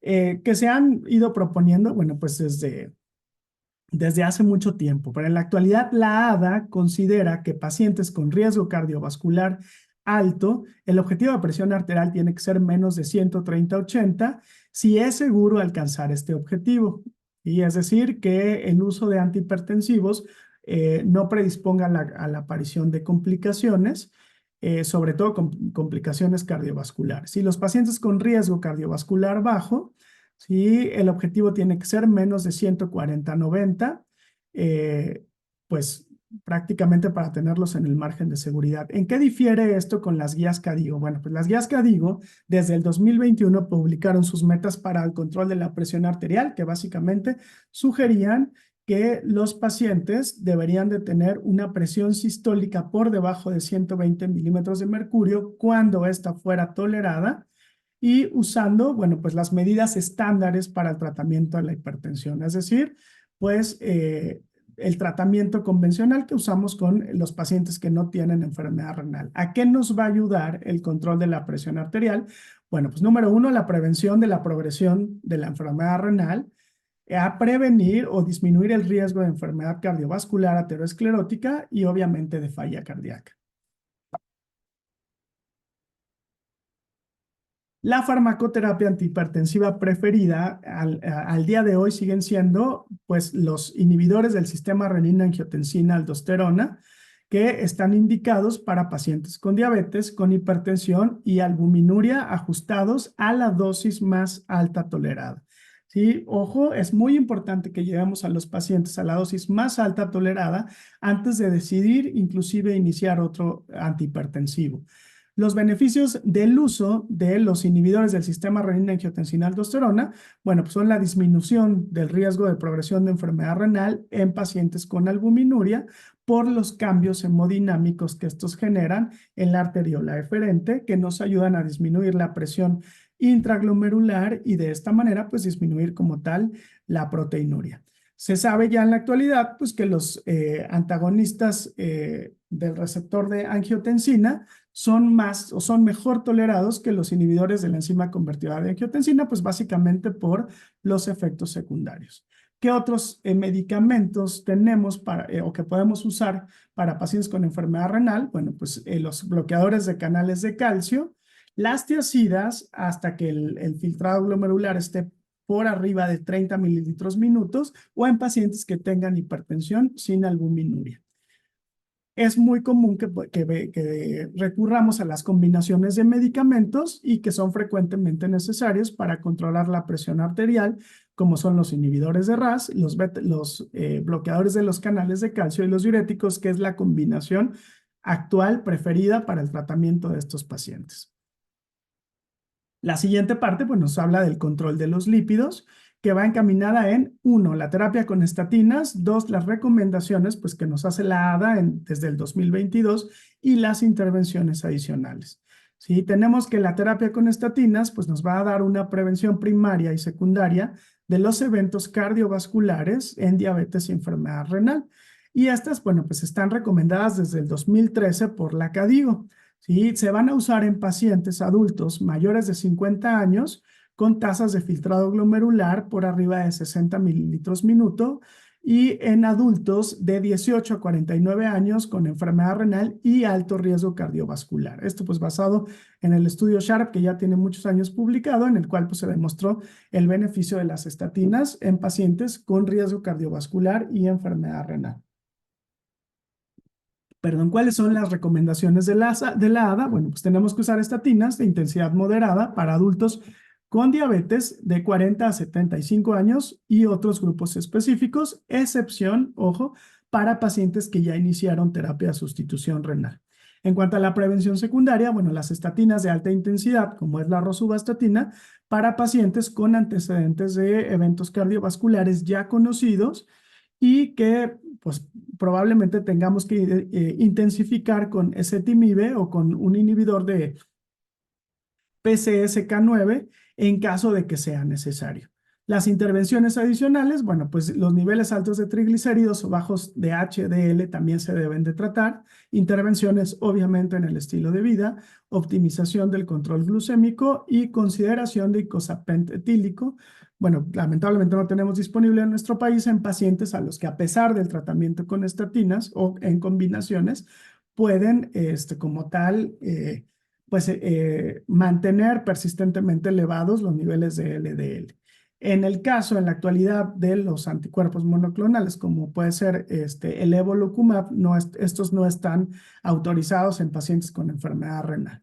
que se han ido proponiendo, bueno, pues desde hace mucho tiempo, pero en la actualidad la ADA considera que pacientes con riesgo cardiovascular alto, el objetivo de presión arterial tiene que ser menos de 130/80 si es seguro alcanzar este objetivo. Y es decir, que el uso de antihipertensivos no predisponga a la aparición de complicaciones, sobre todo complicaciones cardiovasculares. Si los pacientes con riesgo cardiovascular bajo, ¿sí? El objetivo tiene que ser menos de 140/90, pues prácticamente para tenerlos en el margen de seguridad. ¿En qué difiere esto con las guías KDIGO? Bueno, pues las guías KDIGO desde el 2021 publicaron sus metas para el control de la presión arterial, que básicamente sugerían que los pacientes deberían de tener una presión sistólica por debajo de 120 milímetros de mercurio cuando ésta fuera tolerada, y usando, bueno, pues las medidas estándares para el tratamiento de la hipertensión, es decir, pues el tratamiento convencional que usamos con los pacientes que no tienen enfermedad renal. ¿A qué nos va a ayudar el control de la presión arterial? Bueno, pues número 1, la prevención de la progresión de la enfermedad renal, a prevenir o disminuir el riesgo de enfermedad cardiovascular aterosclerótica y obviamente de falla cardíaca. La farmacoterapia antihipertensiva preferida al día de hoy siguen siendo pues los inhibidores del sistema renina-angiotensina-aldosterona, que están indicados para pacientes con diabetes, con hipertensión y albuminuria, ajustados a la dosis más alta tolerada. Sí, ojo, es muy importante que llevemos a los pacientes a la dosis más alta tolerada antes de decidir inclusive iniciar otro antihipertensivo. Los beneficios del uso de los inhibidores del sistema renina-angiotensina-aldosterona, bueno, pues son la disminución del riesgo de progresión de enfermedad renal en pacientes con albuminuria por los cambios hemodinámicos que estos generan en la arteriola eferente, que nos ayudan a disminuir la presión intraglomerular y de esta manera pues disminuir como tal la proteinuria. Se sabe ya en la actualidad pues que los antagonistas del receptor de angiotensina son más o son mejor tolerados que los inhibidores de la enzima convertidora de angiotensina, pues básicamente por los efectos secundarios. ¿Qué otros medicamentos tenemos o que podemos usar para pacientes con enfermedad renal? Bueno, pues los bloqueadores de canales de calcio, las tiazidas, hasta que el filtrado glomerular esté por arriba de 30 mililitros minutos, o en pacientes que tengan hipertensión sin albuminuria. Es muy común que recurramos a las combinaciones de medicamentos y que son frecuentemente necesarios para controlar la presión arterial, como son los inhibidores de RAS, los bloqueadores de los canales de calcio y los diuréticos, que es la combinación actual preferida para el tratamiento de estos pacientes. La siguiente parte pues, nos habla del control de los lípidos, que va encaminada en 1, la terapia con estatinas, 2, las recomendaciones pues, que nos hace la ADA desde el 2022 y las intervenciones adicionales. ¿Sí? Tenemos que la terapia con estatinas pues, nos va a dar una prevención primaria y secundaria de los eventos cardiovasculares en diabetes y enfermedad renal. Y estas, bueno, pues están recomendadas desde el 2013 por la CADIGO. ¿Sí? Se van a usar en pacientes adultos mayores de 50 años con tasas de filtrado glomerular por arriba de 60 mililitros minuto y en adultos de 18 a 49 años con enfermedad renal y alto riesgo cardiovascular. Esto pues basado en el estudio SHARP que ya tiene muchos años publicado, en el cual pues se demostró el beneficio de las estatinas en pacientes con riesgo cardiovascular y enfermedad renal. Perdón, ¿cuáles son las recomendaciones de la ADA? Bueno, pues tenemos que usar estatinas de intensidad moderada para adultos con diabetes de 40 a 75 años y otros grupos específicos, excepción, ojo, para pacientes que ya iniciaron terapia de sustitución renal. En cuanto a la prevención secundaria, bueno, las estatinas de alta intensidad, como es la rosuvastatina, para pacientes con antecedentes de eventos cardiovasculares ya conocidos y que pues probablemente tengamos que intensificar con ezetimibe o con un inhibidor de PCSK9 en caso de que sea necesario. Las intervenciones adicionales, bueno, pues los niveles altos de triglicéridos o bajos de HDL también se deben de tratar. Intervenciones, obviamente, en el estilo de vida, optimización del control glucémico y consideración de icosapent etílico. Bueno, lamentablemente no tenemos disponible en nuestro país en pacientes a los que a pesar del tratamiento con estatinas o en combinaciones, pueden, como tal, mantener persistentemente elevados los niveles de LDL. En el caso, en la actualidad, de los anticuerpos monoclonales, como puede ser el evolocumab, estos no están autorizados en pacientes con enfermedad renal.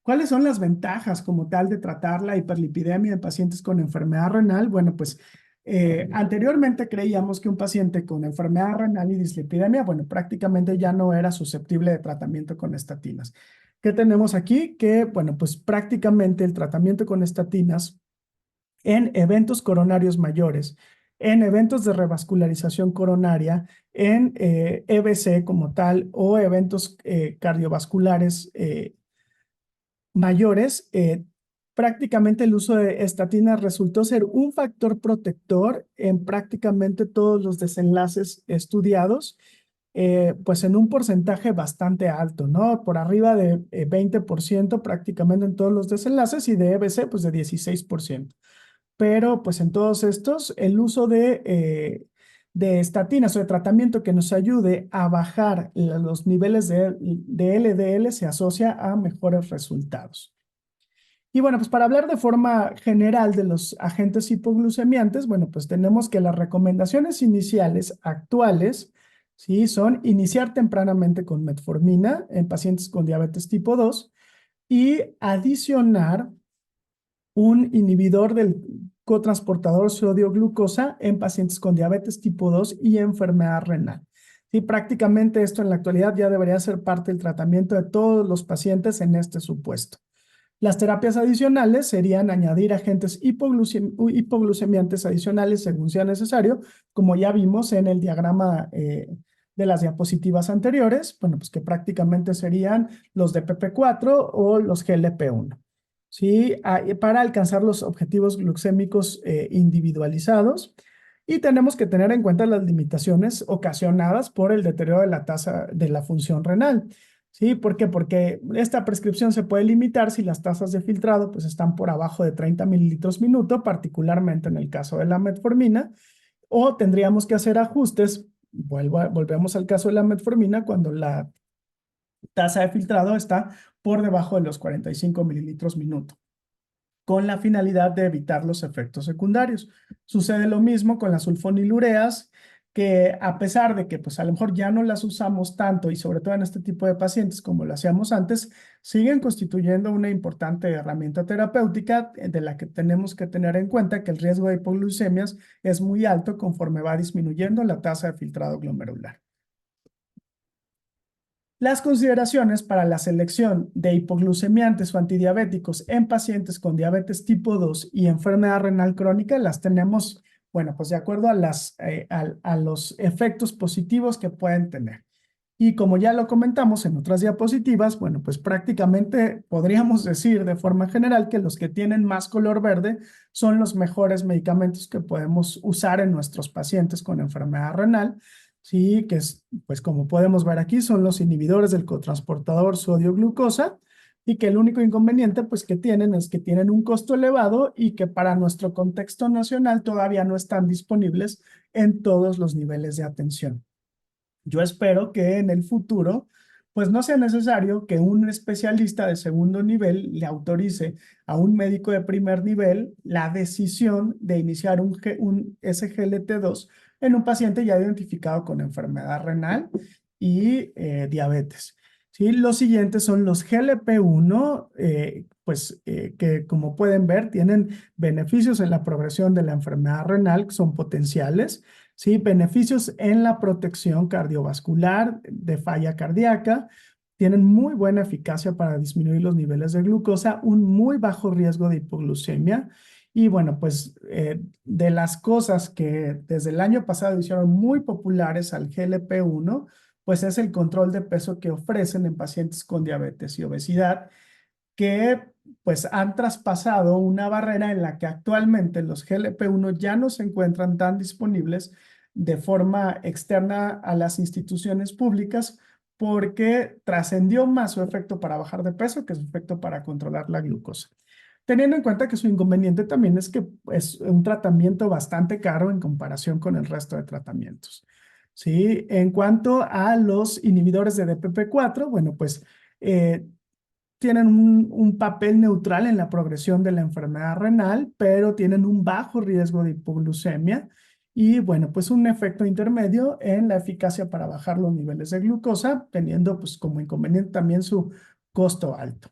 ¿Cuáles son las ventajas como tal de tratar la hiperlipidemia en pacientes con enfermedad renal? Bueno, pues anteriormente creíamos que un paciente con enfermedad renal y dislipidemia, bueno, prácticamente ya no era susceptible de tratamiento con estatinas. ¿Qué tenemos aquí? Que, bueno, pues prácticamente el tratamiento con estatinas en eventos coronarios mayores, en eventos de revascularización coronaria, en EBC como tal o eventos cardiovasculares mayores, prácticamente el uso de estatinas resultó ser un factor protector en prácticamente todos los desenlaces estudiados, pues en un porcentaje bastante alto, ¿no? Por arriba de 20% prácticamente en todos los desenlaces y de EBC pues de 16%. Pero pues en todos estos el uso de estatinas o de tratamiento que nos ayude a bajar los niveles de LDL se asocia a mejores resultados. Y bueno, pues para hablar de forma general de los agentes hipoglucemiantes, bueno, pues tenemos que las recomendaciones iniciales actuales, ¿sí? Son iniciar tempranamente con metformina en pacientes con diabetes tipo 2 y adicionar un inhibidor del cotransportador sodio-glucosa en pacientes con diabetes tipo 2 y enfermedad renal. Y prácticamente esto en la actualidad ya debería ser parte del tratamiento de todos los pacientes en este supuesto. Las terapias adicionales serían añadir agentes hipoglucemiantes adicionales según sea necesario, como ya vimos en el diagrama de las diapositivas anteriores, bueno, pues que prácticamente serían los de PP4 o los GLP-1. ¿Sí? Para alcanzar los objetivos glucémicos individualizados. Y tenemos que tener en cuenta las limitaciones ocasionadas por el deterioro de la tasa de la función renal. ¿Sí? ¿Por qué? Porque esta prescripción se puede limitar si las tasas de filtrado pues, están por abajo de 30 mililitros minuto, particularmente en el caso de la metformina, o tendríamos que hacer ajustes, volvemos al caso de la metformina, cuando la tasa de filtrado está por debajo de los 45 mililitros minuto, con la finalidad de evitar los efectos secundarios. Sucede lo mismo con las sulfonilureas, que a pesar de que pues a lo mejor ya no las usamos tanto y sobre todo en este tipo de pacientes como lo hacíamos antes, siguen constituyendo una importante herramienta terapéutica de la que tenemos que tener en cuenta que el riesgo de hipoglucemias es muy alto conforme va disminuyendo la tasa de filtrado glomerular. Las consideraciones para la selección de hipoglucemiantes o antidiabéticos en pacientes con diabetes tipo 2 y enfermedad renal crónica las tenemos, bueno, pues de acuerdo a los efectos positivos que pueden tener. Y como ya lo comentamos en otras diapositivas, bueno, pues prácticamente podríamos decir de forma general que los que tienen más color verde son los mejores medicamentos que podemos usar en nuestros pacientes con enfermedad renal. Sí, que es, pues como podemos ver aquí, son los inhibidores del cotransportador sodio-glucosa y que el único inconveniente pues que tienen es que tienen un costo elevado y que para nuestro contexto nacional todavía no están disponibles en todos los niveles de atención. Yo espero que en el futuro pues no sea necesario que un especialista de segundo nivel le autorice a un médico de primer nivel la decisión de iniciar un SGLT2 en un paciente ya identificado con enfermedad renal y diabetes. ¿Sí? Los siguientes son los GLP-1, que como pueden ver tienen beneficios en la progresión de la enfermedad renal, que son potenciales. ¿Sí? Beneficios en la protección cardiovascular de falla cardíaca. Tienen muy buena eficacia para disminuir los niveles de glucosa, un muy bajo riesgo de hipoglucemia. Y bueno, pues de las cosas que desde el año pasado hicieron muy populares al GLP-1, pues es el control de peso que ofrecen en pacientes con diabetes y obesidad, que pues han traspasado una barrera en la que actualmente los GLP-1 ya no se encuentran tan disponibles de forma externa a las instituciones públicas porque trascendió más su efecto para bajar de peso que su efecto para controlar la glucosa. Teniendo en cuenta que su inconveniente también es que es un tratamiento bastante caro en comparación con el resto de tratamientos. ¿Sí? En cuanto a los inhibidores de DPP4, bueno, pues tienen un papel neutral en la progresión de la enfermedad renal, pero tienen un bajo riesgo de hipoglucemia y, bueno, pues un efecto intermedio en la eficacia para bajar los niveles de glucosa, teniendo pues como inconveniente también su costo alto.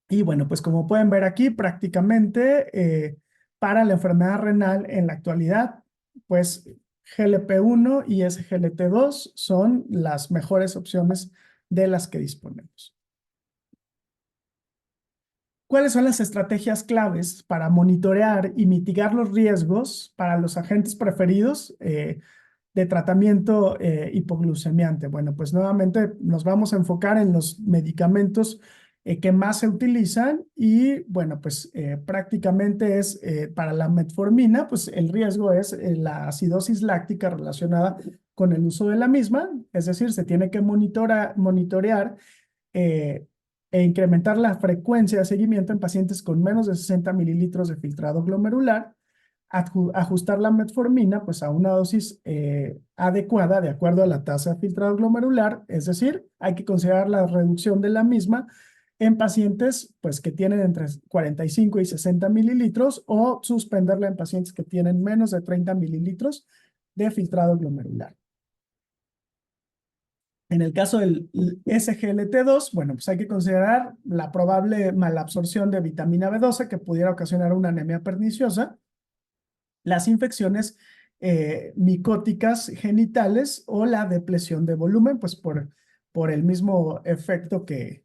Y bueno, pues como pueden ver aquí, prácticamente para la enfermedad renal en la actualidad, pues GLP-1 y SGLT2 son las mejores opciones de las que disponemos. ¿Cuáles son las estrategias claves para monitorear y mitigar los riesgos para los agentes preferidos de tratamiento hipoglucemiante? Bueno, pues nuevamente nos vamos a enfocar en los medicamentos que más se utilizan y, bueno, pues prácticamente es para la metformina, pues el riesgo es la acidosis láctica relacionada con el uso de la misma, es decir, se tiene que monitorear e incrementar la frecuencia de seguimiento en pacientes con menos de 60 mililitros de filtrado glomerular, ajustar la metformina pues a una dosis adecuada de acuerdo a la tasa de filtrado glomerular, es decir, hay que considerar la reducción de la misma en pacientes pues que tienen entre 45 y 60 mililitros o suspenderla en pacientes que tienen menos de 30 mililitros de filtrado glomerular. En el caso del SGLT2, bueno, pues hay que considerar la probable malabsorción de vitamina B12 que pudiera ocasionar una anemia perniciosa, las infecciones micóticas genitales o la depresión de volumen, pues por el mismo efecto que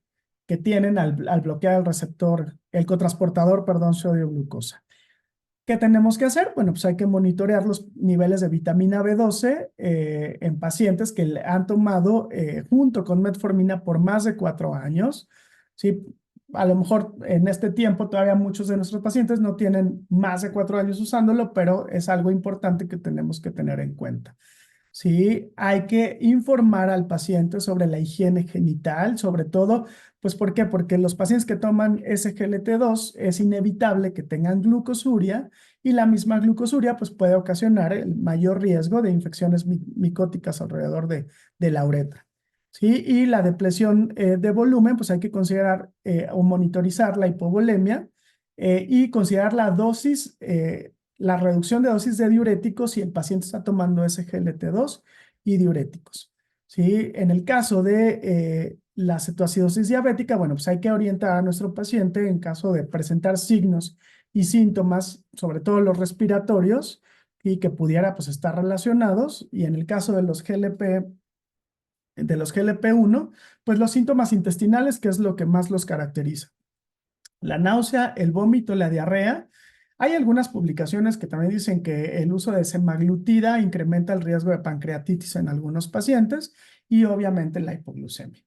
tienen al bloquear el receptor, el cotransportador, perdón, sodio-glucosa. ¿Qué tenemos que hacer? Bueno, pues hay que monitorear los niveles de vitamina B12 en pacientes que han tomado junto con metformina por más de 4 años. ¿Sí? A lo mejor en este tiempo todavía muchos de nuestros pacientes no tienen más de 4 años usándolo, pero es algo importante que tenemos que tener en cuenta. Sí, hay que informar al paciente sobre la higiene genital, sobre todo, pues ¿por qué? Porque los pacientes que toman SGLT2 es inevitable que tengan glucosuria y la misma glucosuria pues puede ocasionar el mayor riesgo de infecciones micóticas alrededor de la uretra. Sí, y la depresión de volumen, pues hay que considerar o monitorizar la hipovolemia y considerar la dosis la reducción de dosis de diuréticos si el paciente está tomando SGLT2 y diuréticos. ¿Sí? En el caso de la cetoacidosis diabética, bueno, pues hay que orientar a nuestro paciente en caso de presentar signos y síntomas, sobre todo los respiratorios, y que pudiera pues estar relacionados, y en el caso de los GLP-1, pues los síntomas intestinales, que es lo que más los caracteriza. La náusea, el vómito, la diarrea. Hay algunas publicaciones que también dicen que el uso de semaglutida incrementa el riesgo de pancreatitis en algunos pacientes y obviamente la hipoglucemia.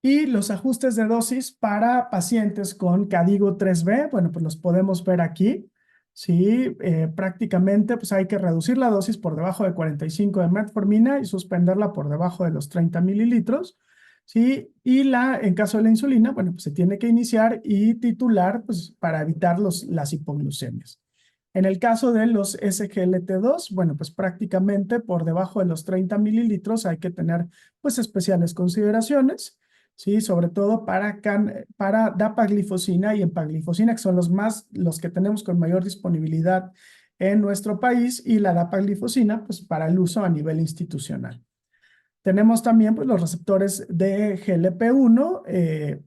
Y los ajustes de dosis para pacientes con Cadigo 3B, bueno, pues los podemos ver aquí. Sí, prácticamente pues hay que reducir la dosis por debajo de 45 de metformina y suspenderla por debajo de los 30 mililitros. Sí, y en caso de la insulina, bueno, pues se tiene que iniciar y titular pues para evitar las hipoglucemias. En el caso de los SGLT2, bueno, pues prácticamente por debajo de los 30 mililitros hay que tener pues especiales consideraciones. Sí, sobre todo para dapaglifosina y empaglifosina, que son los que tenemos con mayor disponibilidad en nuestro país, y la dapaglifosina, pues para el uso a nivel institucional. Tenemos también pues, los receptores de GLP-1,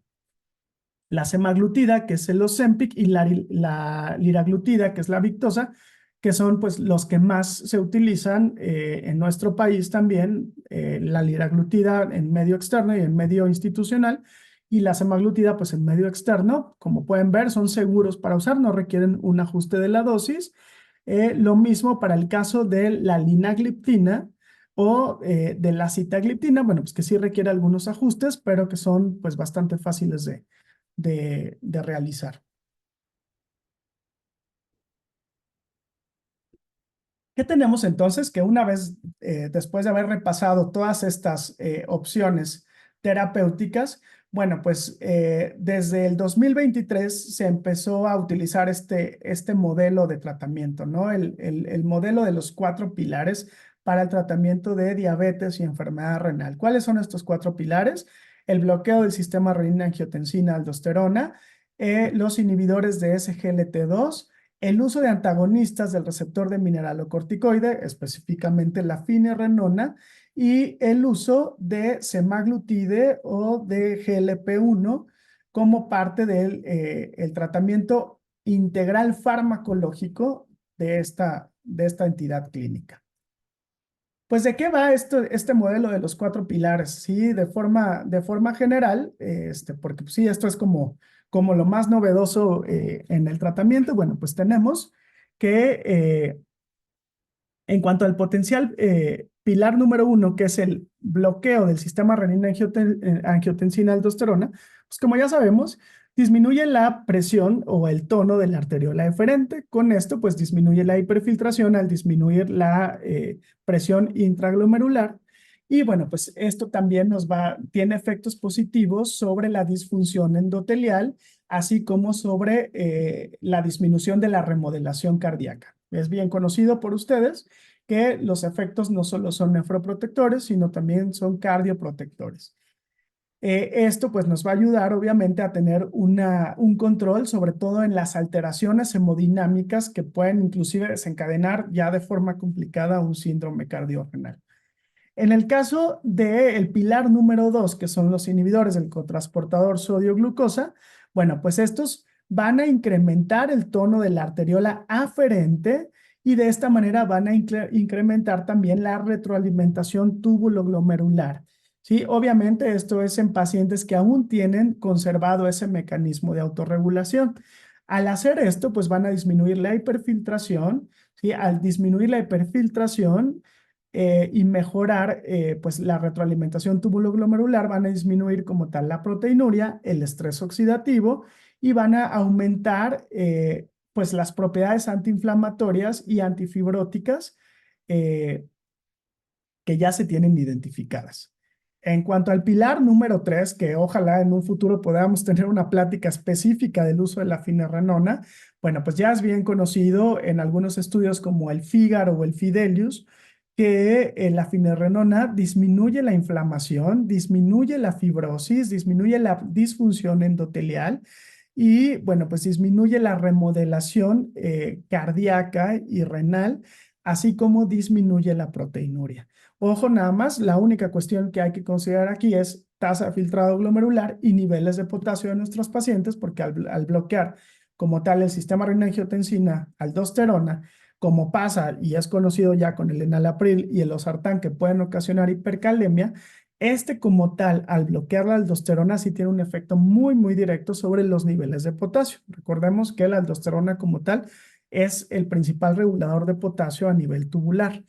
la semaglutida, que es el Ozempic, y la liraglutida, que es la Victoza, que son pues los que más se utilizan en nuestro país también, la liraglutida en medio externo y en medio institucional, y la semaglutida pues en medio externo. Como pueden ver, son seguros para usar, no requieren un ajuste de la dosis. Lo mismo para el caso de la linagliptina o de la sitagliptina, bueno, pues que sí requiere algunos ajustes, pero que son pues bastante fáciles de realizar. ¿Qué tenemos entonces? Que una vez, después de haber repasado todas estas opciones terapéuticas, bueno, pues desde el 2023 se empezó a utilizar este modelo de tratamiento, ¿no? El modelo de los 4 pilares para el tratamiento de diabetes y enfermedad renal. ¿Cuáles son estos 4 pilares? El bloqueo del sistema renina-angiotensina-aldosterona, los inhibidores de SGLT2, el uso de antagonistas del receptor de mineralocorticoide, específicamente la finerenona, y el uso de semaglutide o de GLP-1 como parte del el tratamiento integral farmacológico de esta entidad clínica. Pues, ¿de qué va este modelo de los 4 pilares? Sí, de forma general, porque pues, sí, esto es como lo más novedoso en el tratamiento. Bueno, pues tenemos que en cuanto al potencial pilar número 1, que es el bloqueo del sistema renina-angiotensina-aldosterona, pues como ya sabemos, disminuye la presión o el tono de la arteriola eferente. Con esto, pues disminuye la hiperfiltración al disminuir la presión intraglomerular. Y bueno, pues esto también tiene efectos positivos sobre la disfunción endotelial, así como sobre la disminución de la remodelación cardíaca. Es bien conocido por ustedes que los efectos no solo son nefroprotectores, sino también son cardioprotectores. Esto pues nos va a ayudar obviamente a tener un control, sobre todo en las alteraciones hemodinámicas que pueden inclusive desencadenar ya de forma complicada un síndrome cardiorrenal. En el caso del pilar número 2, que son los inhibidores del cotransportador sodio-glucosa, bueno, pues estos van a incrementar el tono de la arteriola aferente y de esta manera van a incrementar también la retroalimentación túbulo-glomerular. Sí, obviamente esto es en pacientes que aún tienen conservado ese mecanismo de autorregulación. Al hacer esto, pues van a disminuir la hiperfiltración, ¿sí? Al disminuir la hiperfiltración y mejorar pues la retroalimentación túbulo-glomerular, van a disminuir como tal la proteinuria, el estrés oxidativo y van a aumentar pues las propiedades antiinflamatorias y antifibróticas eh, que ya se tienen identificadas. En cuanto al pilar número 3, que ojalá en un futuro podamos tener una plática específica del uso de la finerenona, bueno, pues ya es bien conocido en algunos estudios como el FIGAR o el Fidelius, que la finerenona disminuye la inflamación, disminuye la fibrosis, disminuye la disfunción endotelial y, bueno, pues disminuye la remodelación cardíaca y renal, así como disminuye la proteinuria. Ojo nada más, la única cuestión que hay que considerar aquí es tasa de filtrado glomerular y niveles de potasio de nuestros pacientes, porque al bloquear como tal el sistema renina-angiotensina-aldosterona, como pasa y es conocido ya con el enalapril y el losartán que pueden ocasionar hipercalemia, este como tal, al bloquear la aldosterona, sí tiene un efecto muy, muy directo sobre los niveles de potasio. Recordemos que la aldosterona como tal es el principal regulador de potasio a nivel tubular.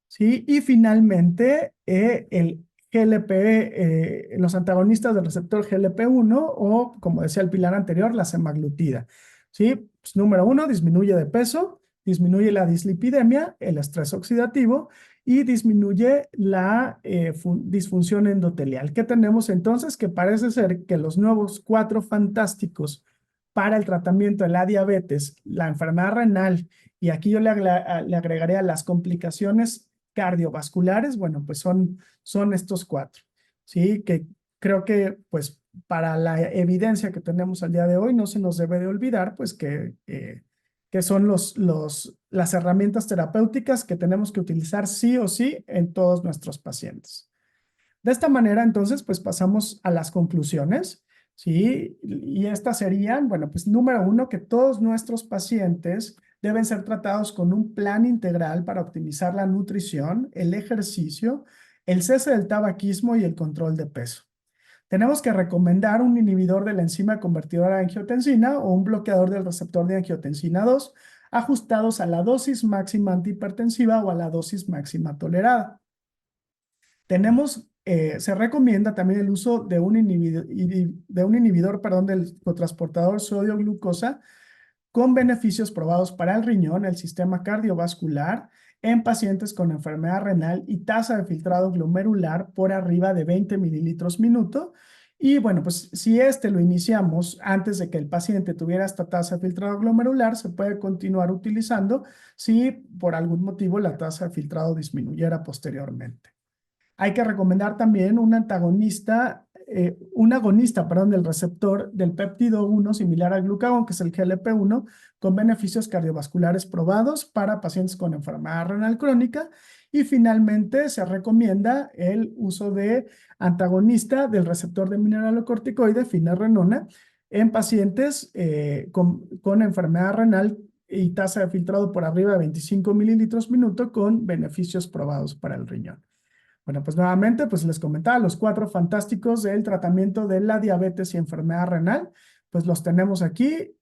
¿Sí? Y finalmente, el GLP, los antagonistas del receptor GLP-1 o, como decía el pilar anterior, la semaglutida. ¿Sí? Pues, número 1, disminuye de peso, disminuye la dislipidemia, el estrés oxidativo y disminuye la disfunción endotelial. ¿Qué tenemos entonces? Que parece ser que los nuevos 4 fantásticos para el tratamiento de la diabetes, la enfermedad renal, y aquí yo le agregaría las complicaciones cardiovasculares, bueno, pues son estos 4, ¿sí? Que creo que, pues, para la evidencia que tenemos al día de hoy, no se nos debe de olvidar, pues, que son las herramientas terapéuticas que tenemos que utilizar sí o sí en todos nuestros pacientes. De esta manera, entonces, pues pasamos a las conclusiones, ¿sí? Y estas serían, bueno, pues número 1, que todos nuestros pacientes deben ser tratados con un plan integral para optimizar la nutrición, el ejercicio, el cese del tabaquismo y el control de peso. Tenemos que recomendar un inhibidor de la enzima convertidora de angiotensina o un bloqueador del receptor de angiotensina 2, ajustados a la dosis máxima antihipertensiva o a la dosis máxima tolerada. Se recomienda también el uso de un inhibidor, del cotransportador sodio-glucosa con beneficios probados para el riñón, el sistema cardiovascular, en pacientes con enfermedad renal y tasa de filtrado glomerular por arriba de 20 mililitros minuto. Y bueno, pues si lo iniciamos antes de que el paciente tuviera esta tasa de filtrado glomerular, se puede continuar utilizando si por algún motivo la tasa de filtrado disminuyera posteriormente. Hay que recomendar también un agonista, perdón, del receptor del péptido 1 similar al glucagón, que es el GLP-1, con beneficios cardiovasculares probados para pacientes con enfermedad renal crónica. Y finalmente se recomienda el uso de antagonista del receptor de mineralocorticoide, finerenona, en pacientes con enfermedad renal y tasa de filtrado por arriba de 25 mililitros minuto con beneficios probados para el riñón. Bueno, pues nuevamente, pues les comentaba, los 4 fantásticos del tratamiento de la diabetes y enfermedad renal, pues los tenemos aquí,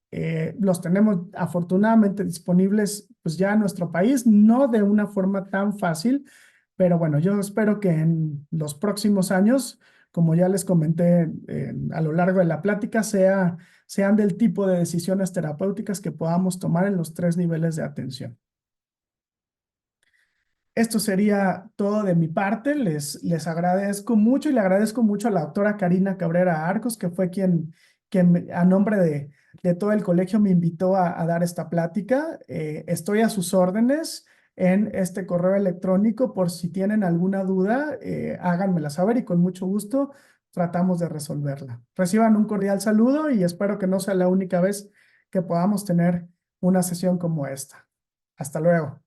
los tenemos afortunadamente disponibles pues ya en nuestro país, no de una forma tan fácil, pero bueno, yo espero que en los próximos años, como ya les comenté a lo largo de la plática, sean del tipo de decisiones terapéuticas que podamos tomar en los 3 niveles de atención. Esto sería todo de mi parte. Les agradezco mucho y le agradezco mucho a la doctora Karina Cabrera Arcos, que fue quien a nombre de todo el colegio me invitó a dar esta plática. Estoy a sus órdenes en este correo electrónico por si tienen alguna duda, háganmela saber y con mucho gusto tratamos de resolverla. Reciban un cordial saludo y espero que no sea la única vez que podamos tener una sesión como esta. Hasta luego.